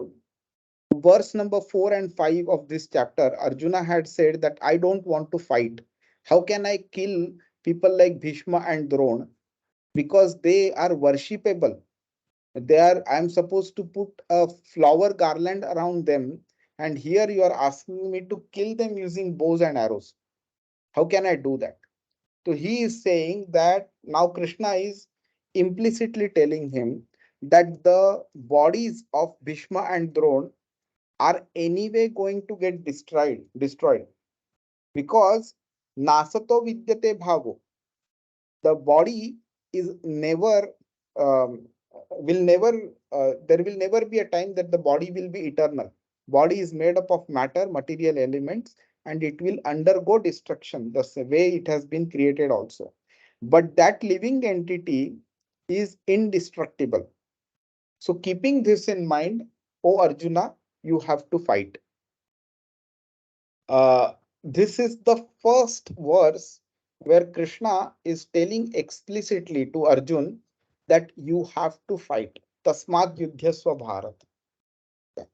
verse number 4 and 5 of this chapter, Arjuna had said that I don't want to fight. How can I kill people like Bhishma and Drona? Because they are worshipable. I am supposed to put a flower garland around them, and here you are asking me to kill them using bows and arrows. How can I do that? So he is saying that now Krishna is implicitly telling him that the bodies of Bhishma and Drona are anyway going to get destroyed because nasato vidyate bhavo. The body is never will never there will never be a time that the body will be eternal. Body is made up of matter, material elements, and it will undergo destruction the way it has been created also. But that living entity is indestructible. So keeping this in mind, O Arjuna, you have to fight. This is the first verse where Krishna is telling explicitly to Arjun that you have to fight. Tasmat yudhyasva Bharat.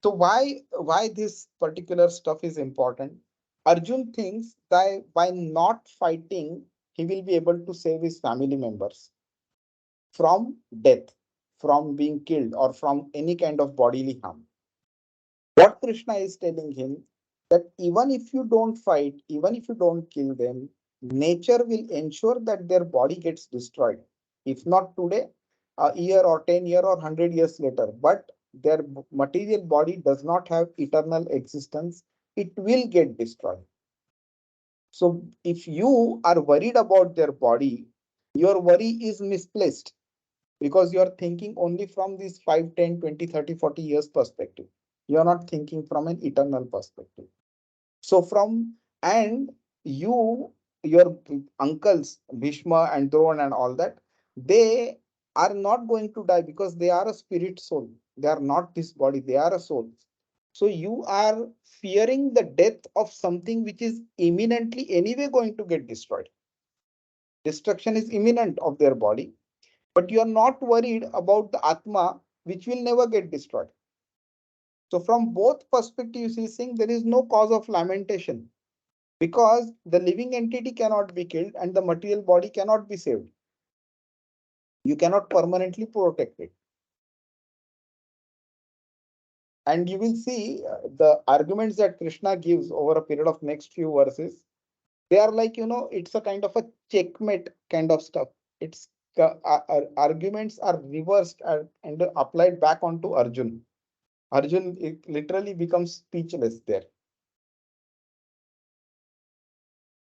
So why this particular stuff is important? Arjun thinks that by not fighting, he will be able to save his family members from death, from being killed, or from any kind of bodily harm. What Krishna is telling him, that even if you don't fight, even if you don't kill them, nature will ensure that their body gets destroyed. If not today, a year or 10 year or 100 years later, but their material body does not have eternal existence. It will get destroyed. So if you are worried about their body, your worry is misplaced because you are thinking only from this 5, 10, 20, 30, 40 years perspective. You are not thinking from an eternal perspective. So and your uncles, Bhishma and Drona and all that, they are not going to die because they are a spirit soul. They are not this body, they are a soul. So you are fearing the death of something which is imminently anyway going to get destroyed. Destruction is imminent of their body. but you are not worried about the Atma, which will never get destroyed. So from both perspectives, he's saying there is no cause of lamentation because the living entity cannot be killed and the material body cannot be saved. You cannot permanently protect it. And you will see the arguments that Krishna gives over a period of next few verses. They are like, it's a kind of a checkmate kind of stuff. It's arguments are reversed and applied back onto Arjun. Arjun, it literally becomes speechless there.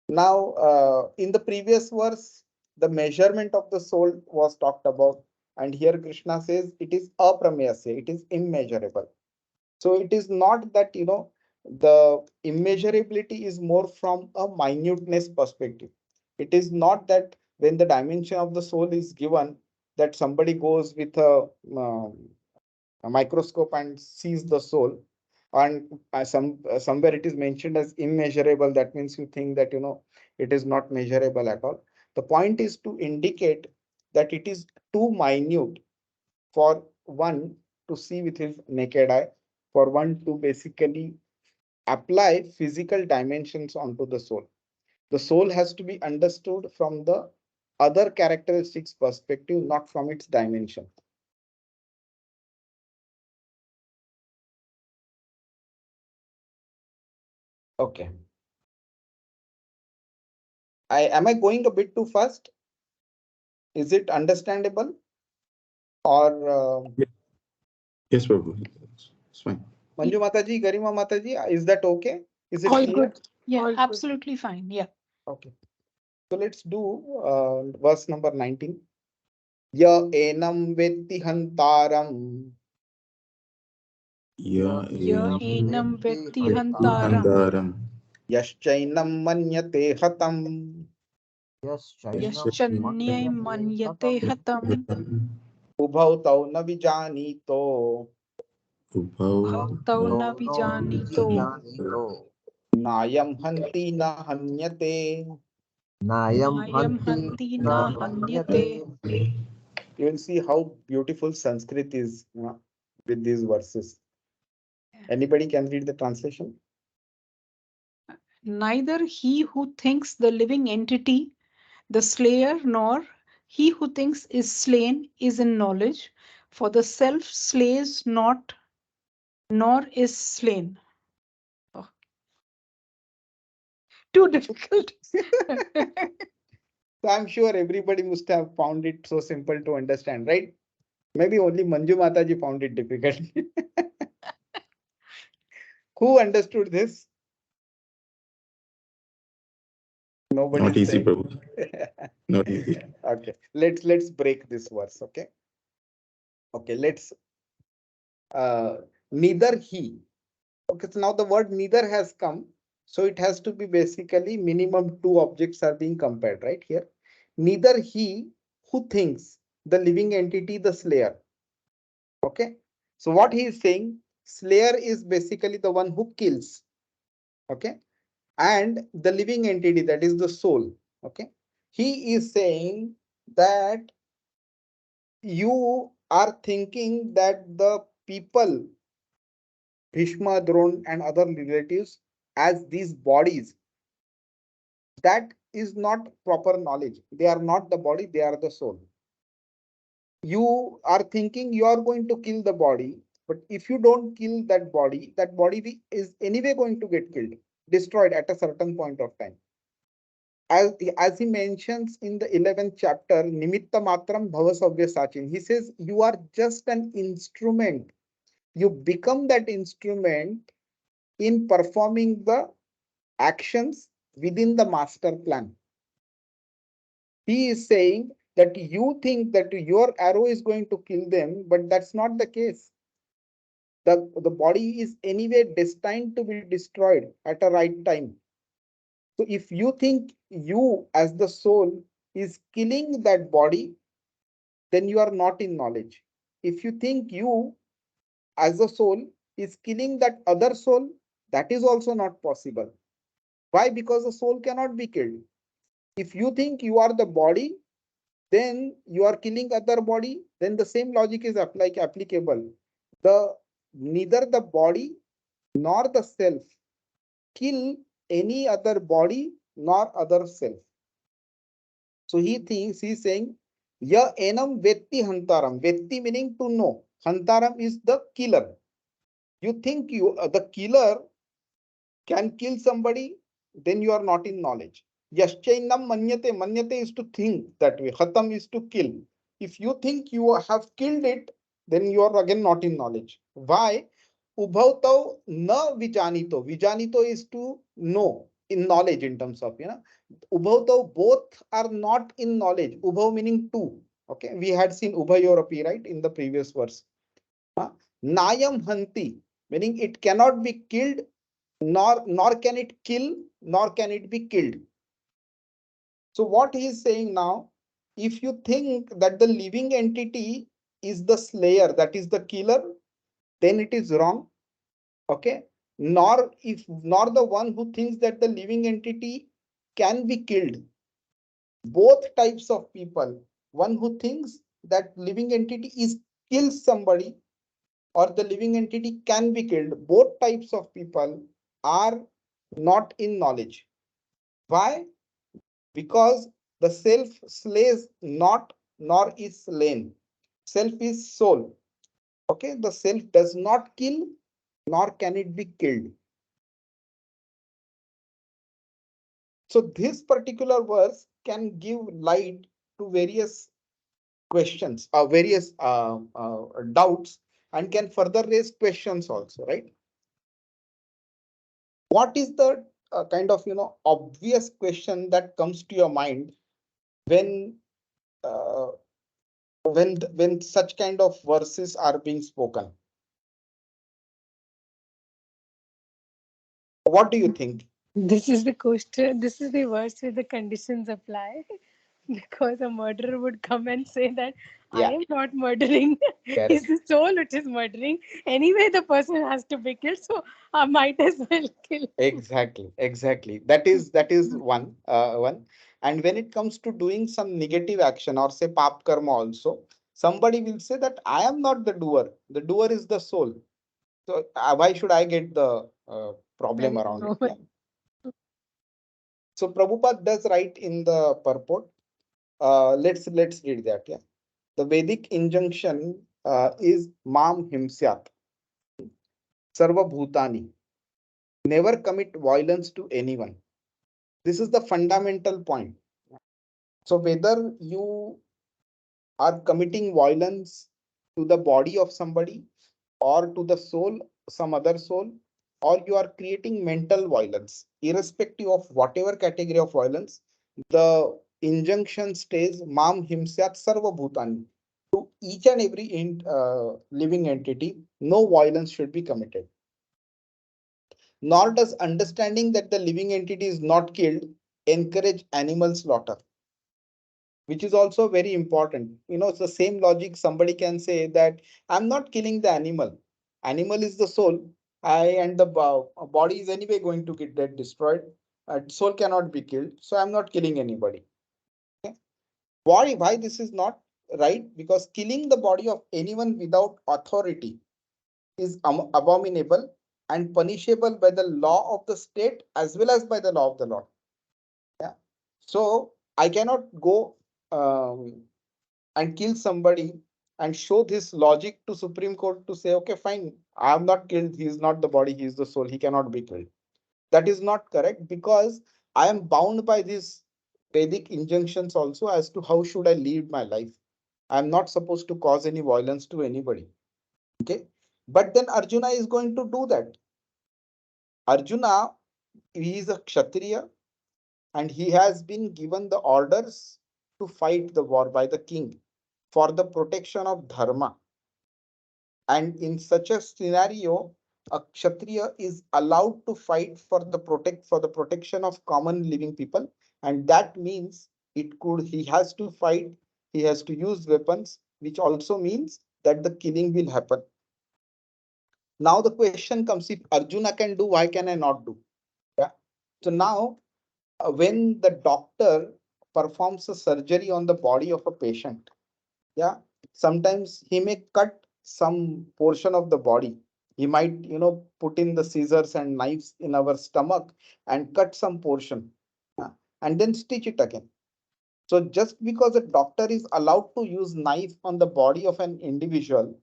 Now, in the previous verse, the measurement of the soul was talked about. And here Krishna says it is aprameyasya, it is immeasurable. So it is not that, the immeasurability is more from a minuteness perspective. It is not that when the dimension of the soul is given, that somebody goes with a microscope and sees the soul. And somewhere it is mentioned as immeasurable. That means you think that, it is not measurable at all. The point is to indicate that it is too minute for one to see with his naked eye, for one to basically apply physical dimensions onto the soul. The soul has to be understood from the other characteristics perspective, not from its dimension. Okay. Am I going a bit too fast? Is it understandable? Or Yes, Prabhu. It's fine. Manju Mataji, Garima Mataji, is that okay? Is it All clear? good. Yeah, All good. absolutely fine. Yeah. Okay. So let's do verse number 19. Ya enam vetti hantaram Ya Enam vetti hantaram. Hantaram. yaschainam manyate hatam Yaschanyai manyate hatam. ubhau tau na vijanito Bhaktau na vijanito. nayam hanti na hanyate. Nayam hanti na hanyate. You will see how beautiful Sanskrit is with these verses. Anybody can read the translation? Neither he who thinks the living entity, the slayer, nor he who thinks is slain is in knowledge, for the self slays not, nor is slain. Oh. Too difficult. So I'm sure everybody must have found it so simple to understand, right? Maybe only Manju Mataji found it difficult. Who understood this? Nobody. Not easy, Prabhu. Not easy. Okay, let's break this verse. Okay. Okay, let's neither he. Okay, so now the word neither has come. So it has to be basically minimum two objects are being compared, right here. Neither he who thinks the living entity, the slayer. Okay. So what he is saying, slayer is basically the one who kills. Okay. And the living entity, that is the soul. Okay. He is saying that you are thinking that the people, Bhishma, Drona, and other relatives, as these bodies, that is not proper knowledge. They are not the body, they are the soul. You are thinking you are going to kill the body, but if you don't kill that body is anyway going to get killed, destroyed at a certain point of time. As he mentions in the 11th chapter, Nimitta Matram Bhavasavya Sachin, he says you are just an instrument. You become that instrument in performing the actions within the master plan. He is saying that you think that your arrow is going to kill them, but that's not the case. The body is anyway destined to be destroyed at a right time. So if you think you as the soul is killing that body, then you are not in knowledge. If you think you as a soul is killing that other soul, that is also not possible. Why? Because the soul cannot be killed. If you think you are the body, then you are killing other body, then the same logic is applicable. Neither the body nor the self kill any other body nor other self. So he's saying, ya enam vetti hantaram. Vetti meaning to know. Hantaram is the killer. You think the killer can kill somebody, then you are not in knowledge. Yaschainam manyate. Manyate is to think that way. Khatam is to kill. If you think you have killed it, then you are again not in knowledge. Why? Ubhautau na vijanito. Vijanito is to know, in knowledge, in terms of, Ubhautau, both are not in knowledge. Ubhav meaning two. Okay, we had seen Ubhayorapi, right, in the previous verse. Nayam hanti, meaning it cannot be killed, nor can it kill, nor can it be killed. So what he is saying now, if you think that the living entity is the slayer, that is the killer, then it is wrong. Okay. Nor the one who thinks that the living entity can be killed. Both types of people, one who thinks that living entity is kills somebody, or the living entity can be killed, both types of people are not in knowledge. Why? Because the self slays not, nor is slain. Self is soul. Okay, the self does not kill, nor can it be killed. So this particular verse can give light to various questions, various doubts, and can further raise questions also, right? What is the kind of obvious question that comes to your mind when uh, when such kind of verses are being spoken? What do you think? This is the question. This is the verse where the conditions apply. Because a murderer would come and say that I Yeah, am not murdering. It's correct. the soul which is murdering. Anyway, the person has to be killed, so I might as well kill. Exactly. That is one. And when it comes to doing some negative action, or say pap karma also, somebody will say that I am not the doer. The doer is the soul. So why should I get the problem I around it? know. Yeah. So Prabhupada does write in the purport. Let's read that. Yeah. The Vedic injunction is Mam Himsyat Sarva Bhutani. Never commit violence to anyone. This is the fundamental point. So whether you are committing violence to the body of somebody, or to the soul, some other soul, or you are creating mental violence, irrespective of whatever category of violence, the injunction stays Mam Himsyat Sarva Bhutani. To each and every living entity, no violence should be committed. Nor does understanding that the living entity is not killed encourage animal slaughter, which is also very important. It's the same logic. Somebody can say that I'm not killing the animal. Animal is the soul. And the body is anyway going to get destroyed. Soul cannot be killed. So I'm not killing anybody. Okay? Why this is not right? Because killing the body of anyone without authority is abominable and punishable by the law of the state as well as by the law of the Lord. Yeah. So I cannot go and kill somebody and show this logic to Supreme Court to say, okay, fine, I am not killed. He is not the body, he is the soul. He cannot be killed. That is not correct, because I am bound by these Vedic injunctions also as to how should I live my life. I am not supposed to cause any violence to anybody. Okay. But then Arjuna is going to do that. Arjuna, he is a Kshatriya, and he has been given the orders to fight the war by the king for the protection of dharma. And in such a scenario, a Kshatriya is allowed to fight for the protection of common living people. And that means he has to fight, he has to use weapons, which also means that the killing will happen. Now the question comes, if Arjuna can do, why can I not do? Yeah. So now when the doctor performs a surgery on the body of a patient, yeah, sometimes he may cut some portion of the body. He might, put in the scissors and knives in our stomach and cut some portion, yeah, and then stitch it again. So just because a doctor is allowed to use knife on the body of an individual,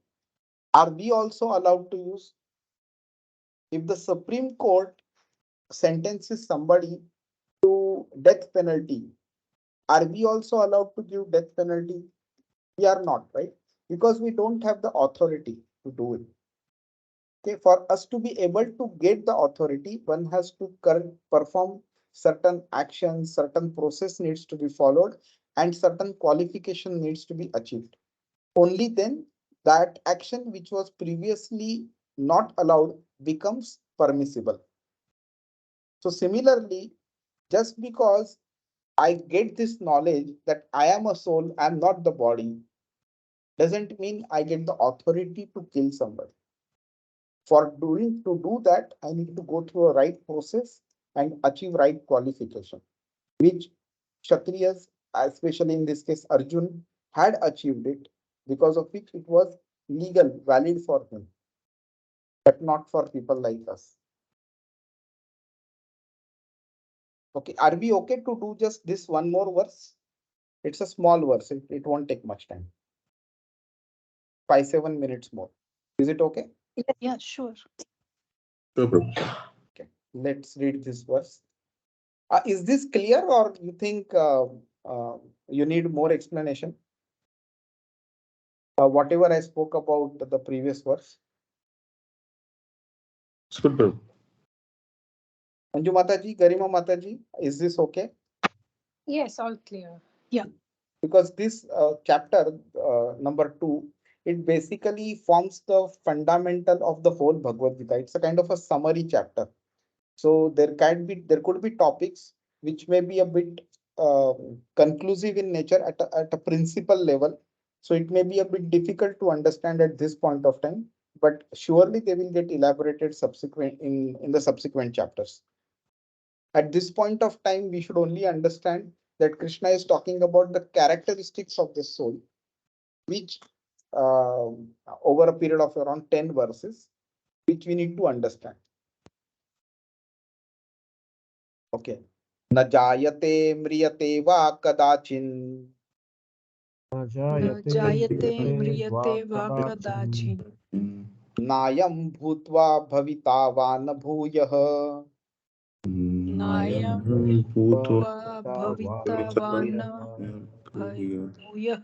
are we also allowed to use? If the Supreme Court sentences somebody to death penalty, are we also allowed to give death penalty? We are not, right? Because we don't have the authority to do it. Okay, for us to be able to get the authority, one has to perform certain actions, certain process needs to be followed, and certain qualification needs to be achieved. Only then that action which was previously not allowed becomes permissible. So similarly, just because I get this knowledge that I am a soul, I am not the body, doesn't mean I get the authority to kill somebody. To do that, I need to go through a right process and achieve right qualification, which Kshatriyas, especially in this case Arjun, had achieved it, because of which it was legal, valid for him, but not for people like us. Okay, are we okay to do just this one more verse? It's a small verse, it won't take much time. 5-7 minutes more. Is it okay? Yeah, sure. Sure, Prabhu. Okay, let's read this verse. Is this clear, or you think you need more explanation? Whatever I spoke about the previous verse. It's good, Prabhu. Anju Mataji, Garima Mataji, is this okay? Yes, all clear. Because this chapter number 2, it basically forms the fundamental of the whole Bhagavad Gita. It's a kind of a summary chapter. So there could be topics which may be a bit conclusive in nature at a principal level. So it may be a bit difficult to understand at this point of time, but surely they will get elaborated subsequent in the subsequent chapters. At this point of time, we should only understand that Krishna is talking about the characteristics of the soul, which uh, over a period of around 10 verses, which we need to understand. Okay. न जायते म्रियते वा कदाचिन न न जायते म्रियते वा कदाचित् नायं भूत्वा भविता वा न भूयः नायं भूत्वा भविता वा न भूयः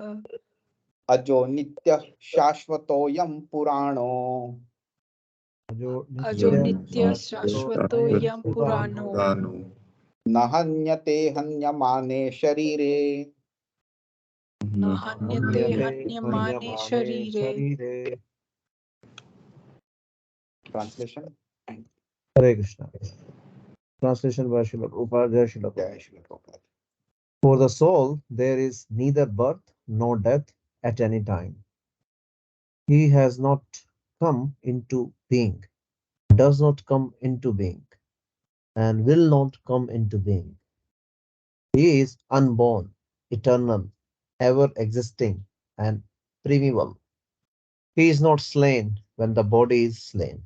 अजो नित्यः शाश्वतोऽयं पुराणो अजो नित्य शाश्वतोऽयं पुराणो न हन्यते हन्यमाने शरीरे न हन्यते हन्यमाने शरीरे। Translation. Hare Krishna. Translation by Srila Prabhupada, Jai Srila Prabhupada. Jai Shri Prabhupada. For the soul, there is neither birth nor death at any time. He has not come into being, does not come into being, and will not come into being. He is unborn, eternal, ever existing, and primeval. He is not slain when the body is slain.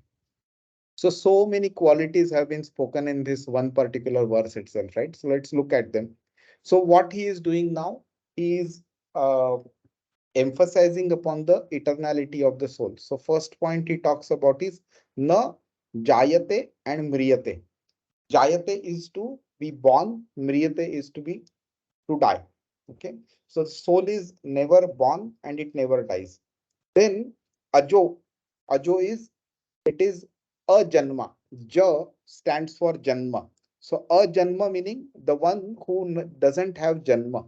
So many qualities have been spoken in this one particular verse itself, right? So let's look at them. So what he is doing now, he is emphasizing upon the eternality of the soul. So first point he talks about is na jayate and mriyate. Jayate is to be born, mriyate is to die. Okay, so the soul is never born and it never dies. Then ajo, ajo is, it is a janma. Ja stands for janma. So a janma meaning the one who doesn't have janma,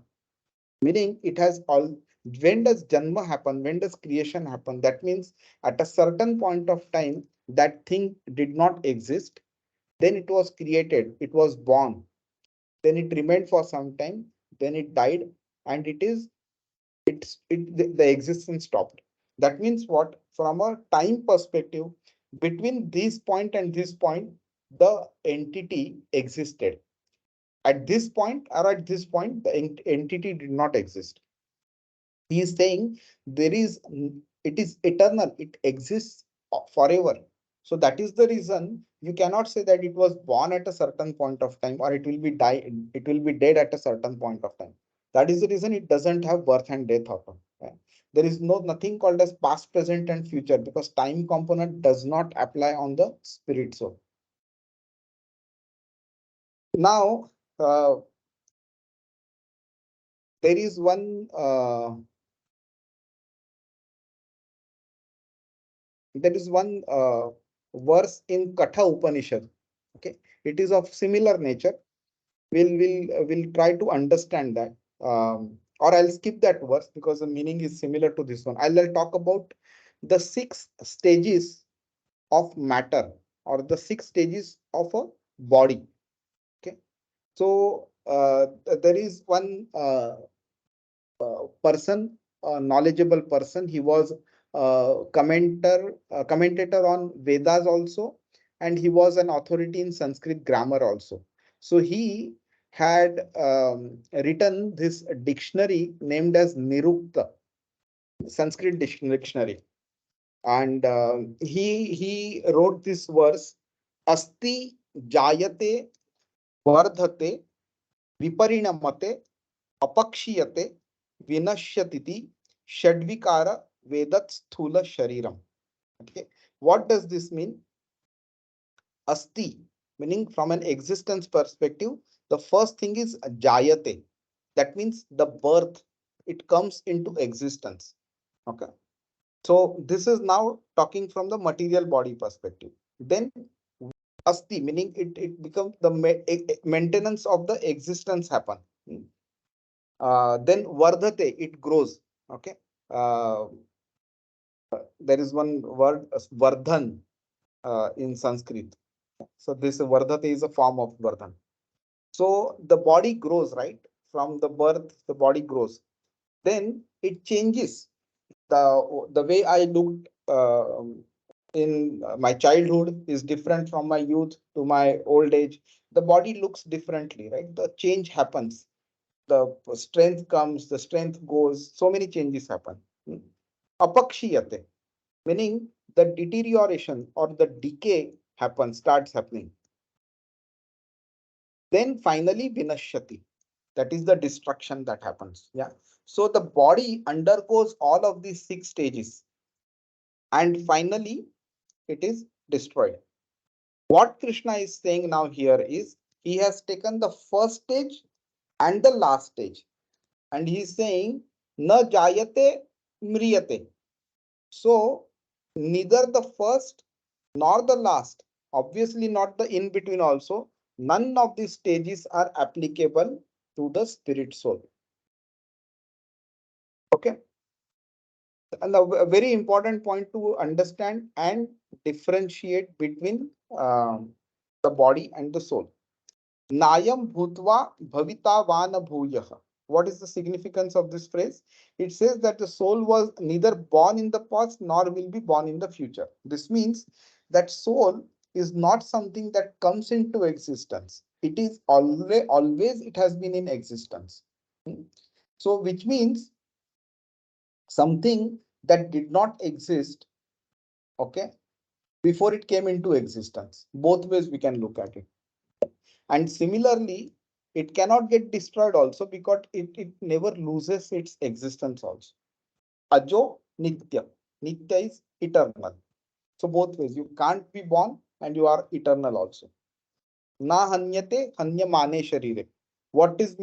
meaning it has all. When does janma happen? When does creation happen? That means at a certain point of time that thing did not exist. Then it was created. It was born. Then it remained for some time. Then it died, and the existence stopped. That means what? From a time perspective, between this point and this point, the entity existed. At this point or at this point, the entity did not exist. He is saying there is, it is eternal, it exists forever. So that is the reason you cannot say that it was born at a certain point of time or it will be it will be dead at a certain point of time. That is the reason it doesn't have birth and death auto. There is nothing called as past, present, and future, because time component does not apply on the spirit soul. Now, there is one verse in Katha Upanishad. Okay, it is of similar nature. We'll try to understand that, or I'll skip that verse because the meaning is similar to this one. I'll talk about the 6 stages of matter, or the 6 stages of a body. Okay, so there is one person, a knowledgeable person. He was commentator on Vedas also, and he was an authority in Sanskrit grammar also. So he had written this dictionary named as Nirukta, Sanskrit dictionary, and he wrote this verse: Asti jayate vardhate viparinamate apakshiyate vinashyatiti shadvikara vedat sthula shariram. Okay, what does this mean? Asti, meaning from an existence perspective, the first thing is jayate. That means the birth, it comes into existence. Okay, so this is now talking from the material body perspective. Then asti, meaning it becomes the maintenance of the existence happen. Then vardhate, it grows. Okay, uh, there is one word vardhan in Sanskrit. So this vardhate is a form of vardhan. So the body grows, right? From the birth, the body grows. Then it changes. The way I looked in my childhood is different from my youth to my old age. The body looks differently, right? The change happens. The strength comes, the strength goes. So many changes happen. Apakshiyate, meaning the deterioration or the decay starts happening. Then finally vinashyati, that is the destruction that happens. Yeah, so the body undergoes all of these 6 stages, and finally it is destroyed. What Krishna is saying now here is, he has taken the first stage and the last stage, and he is saying na jayate mriyate. So neither the first nor the last, obviously not the in between also, none of these stages are applicable to the spirit soul. Okay, and a very important point to understand and differentiate between the body and the soul. Nayam bhutva bhavita vana bhuyah. What is the significance of this phrase? It says that the soul was neither born in the past nor will be born in the future. This means that soul is not something that comes into existence. It is always it has been in existence. So which means something that did not exist, okay, before it came into existence. Both ways we can look at it. And similarly, it cannot get destroyed also, because it never loses its existence also. Ajo Nitya. Nitya is eternal. So both ways, you can't be born and you are eternal also. Na hanyate hanyamane sharire. What does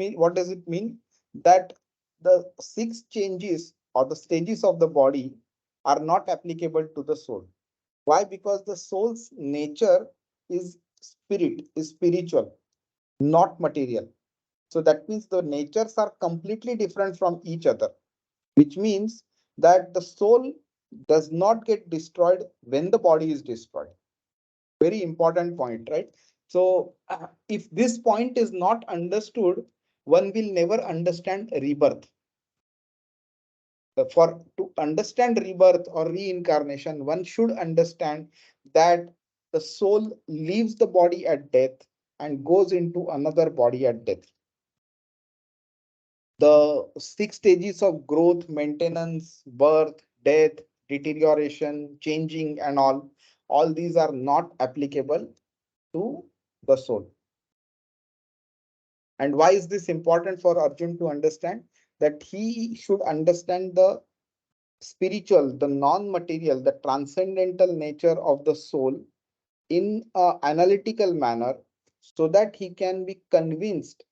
it mean? That the 6 changes or the stages of the body are not applicable to the soul. Why? Because the soul's nature is spirit, is spiritual, not material. So that means the natures are completely different from each other, which means that the soul does not get destroyed when the body is destroyed. Very important point, right? So if this point is not understood, one will never understand rebirth. For to understand rebirth or reincarnation, one should understand that the soul leaves the body at death and goes into another body at death. The 6 stages of growth, maintenance, birth, death, deterioration, changing, and all these are not applicable to the soul. And why is this important for Arjun to understand? That he should understand the spiritual, the non-material, the transcendental nature of the soul in an analytical manner, so that he can be convinced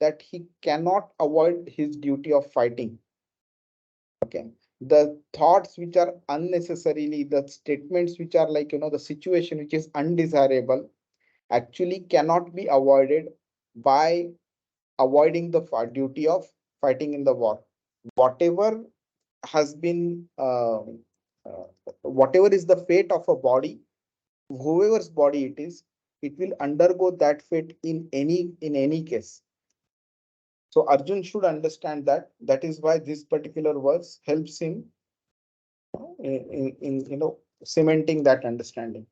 that he cannot avoid his duty of fighting. Okay. The thoughts which are unnecessarily, the statements which are like, the situation which is undesirable actually cannot be avoided by avoiding the duty of fighting in the war. Whatever has been, whatever is the fate of a body, whoever's body it will undergo that fate in any case. So Arjun should understand that. That is why this particular verse helps him in cementing that understanding.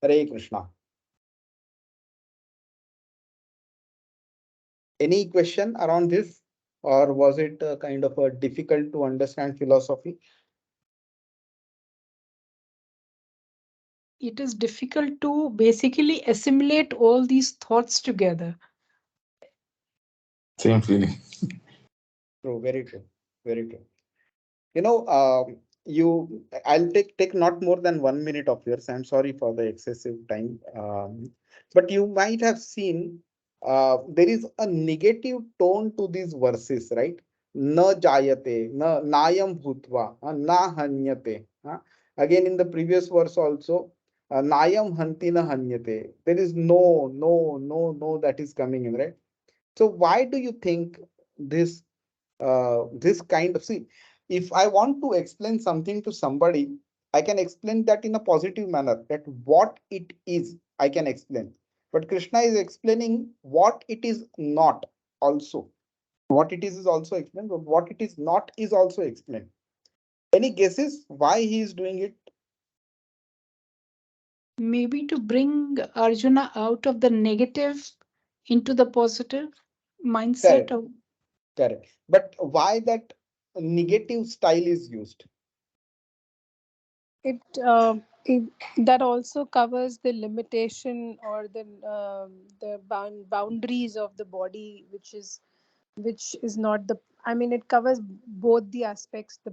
Hare Krishna. Any question around this, or was it kind of a difficult to understand philosophy? It is difficult to basically assimilate all these thoughts together. Same feeling. True, very true, very true. I'll take not more than 1 minute of yours. I'm sorry for the excessive time. But you might have seen there is a negative tone to these verses, right? Na jayate, na nayam bhutva, na hanyate. Again, in the previous verse also, nayam hanti na hanyate. There is no that is coming in, right? So why do you think this this kind of, see, if I want to explain something to somebody, I can explain that in a positive manner, that what it is I can explain. But Krishna is explaining what it is not also. What it is also explained, but what it is not is also explained. Any guesses why he is doing it? Maybe to bring Arjuna out of the negative into the positive mindset Correct, of. correct. But why that negative style is used? It, it that also covers the limitation or the boundaries of the body, which is not the. I mean, it covers both the aspects, the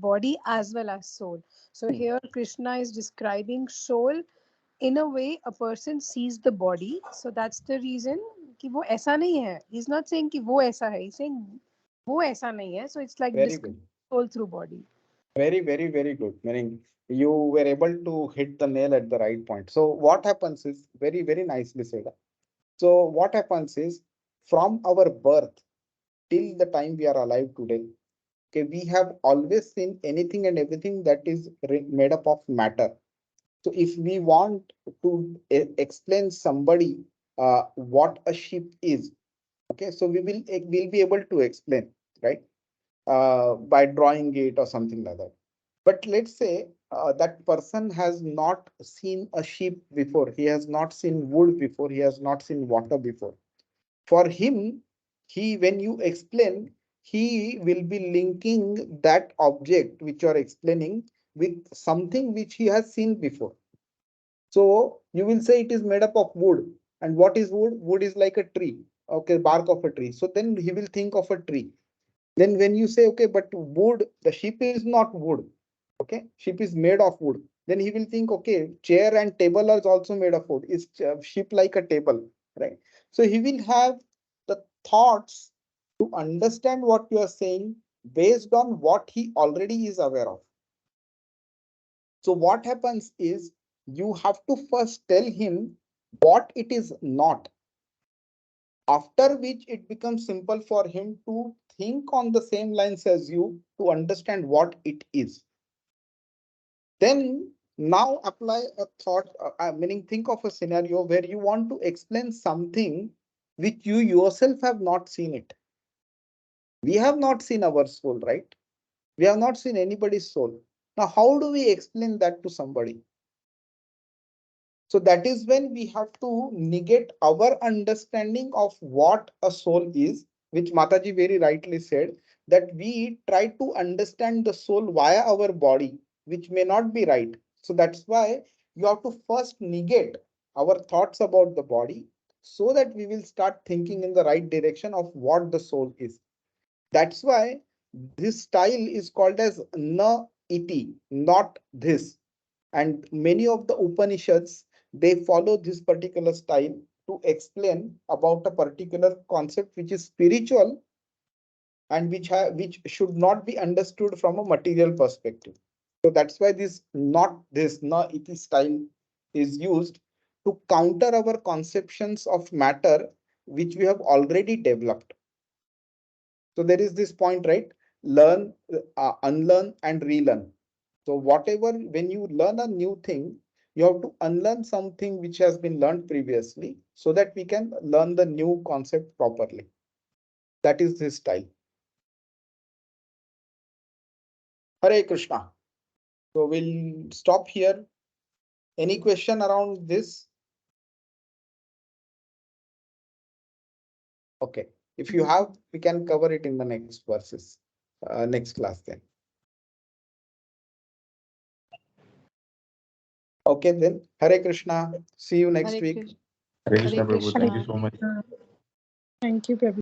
body as well as soul. So here Krishna is describing soul in a way a person sees the body. So that's the reason कि वो ऐसा नहीं है. He's not saying कि वो ऐसा है. He's saying वो ऐसा नहीं है. So it's like Very good. describing soul through body. Very good. Meaning you were able to hit the nail at the right point. So what happens is very nicely said. So what happens is, from our birth till the time we are alive today, okay, we have always seen anything and everything that is made up of matter. So if we want to explain somebody what a ship is, okay, so we'll be able to explain, right? By drawing it or something like that. But let's say that person has not seen a sheep before, he has not seen wood before, he has not seen water before. For him, when you explain, he will be linking that object which you are explaining with something which he has seen before. So you will say it is made up of wood. And what is wood? Wood is like a tree, okay, bark of a tree. So then he will think of a tree. Then when you say, okay, but wood, the ship is not wood. Okay, ship is made of wood. Then he will think, okay, chair and table are also made of wood. Is ship like a table, right? So he will have the thoughts to understand what you are saying based on what he already is aware of. So what happens is, you have to first tell him what it is not, after which it becomes simple for him to think on the same lines as you to understand what it is. Then now apply a thought, meaning think of a scenario where you want to explain something which you yourself have not seen it. We have not seen our soul, right? We have not seen anybody's soul. Now, how do we explain that to somebody? So that is when we have to negate our understanding of what a soul is, which Mataji very rightly said, that we try to understand the soul via our body, which may not be right. So that's why you have to first negate our thoughts about the body so that we will start thinking in the right direction of what the soul is. That's why this style is called as na iti, not this. And many of the Upanishads, they follow this particular style to explain about a particular concept which is spiritual and which should not be understood from a material perspective. So that's why this not this na iti style is used to counter our conceptions of matter which we have already developed. So there is this point, right? Learn, unlearn, and relearn. So whatever, when you learn a new thing, you have to unlearn something which has been learned previously so that we can learn the new concept properly. That is this style. Hare Krishna. So we'll stop here. Any question around this? Okay. If you have, we can cover it in the next verses, next class then. Okay, then. Hare Krishna. See you next Hare week. Krishna. Hare Hare Krishna, Prabhu. Thank you Krishna. so much. Thank you, Prabhu.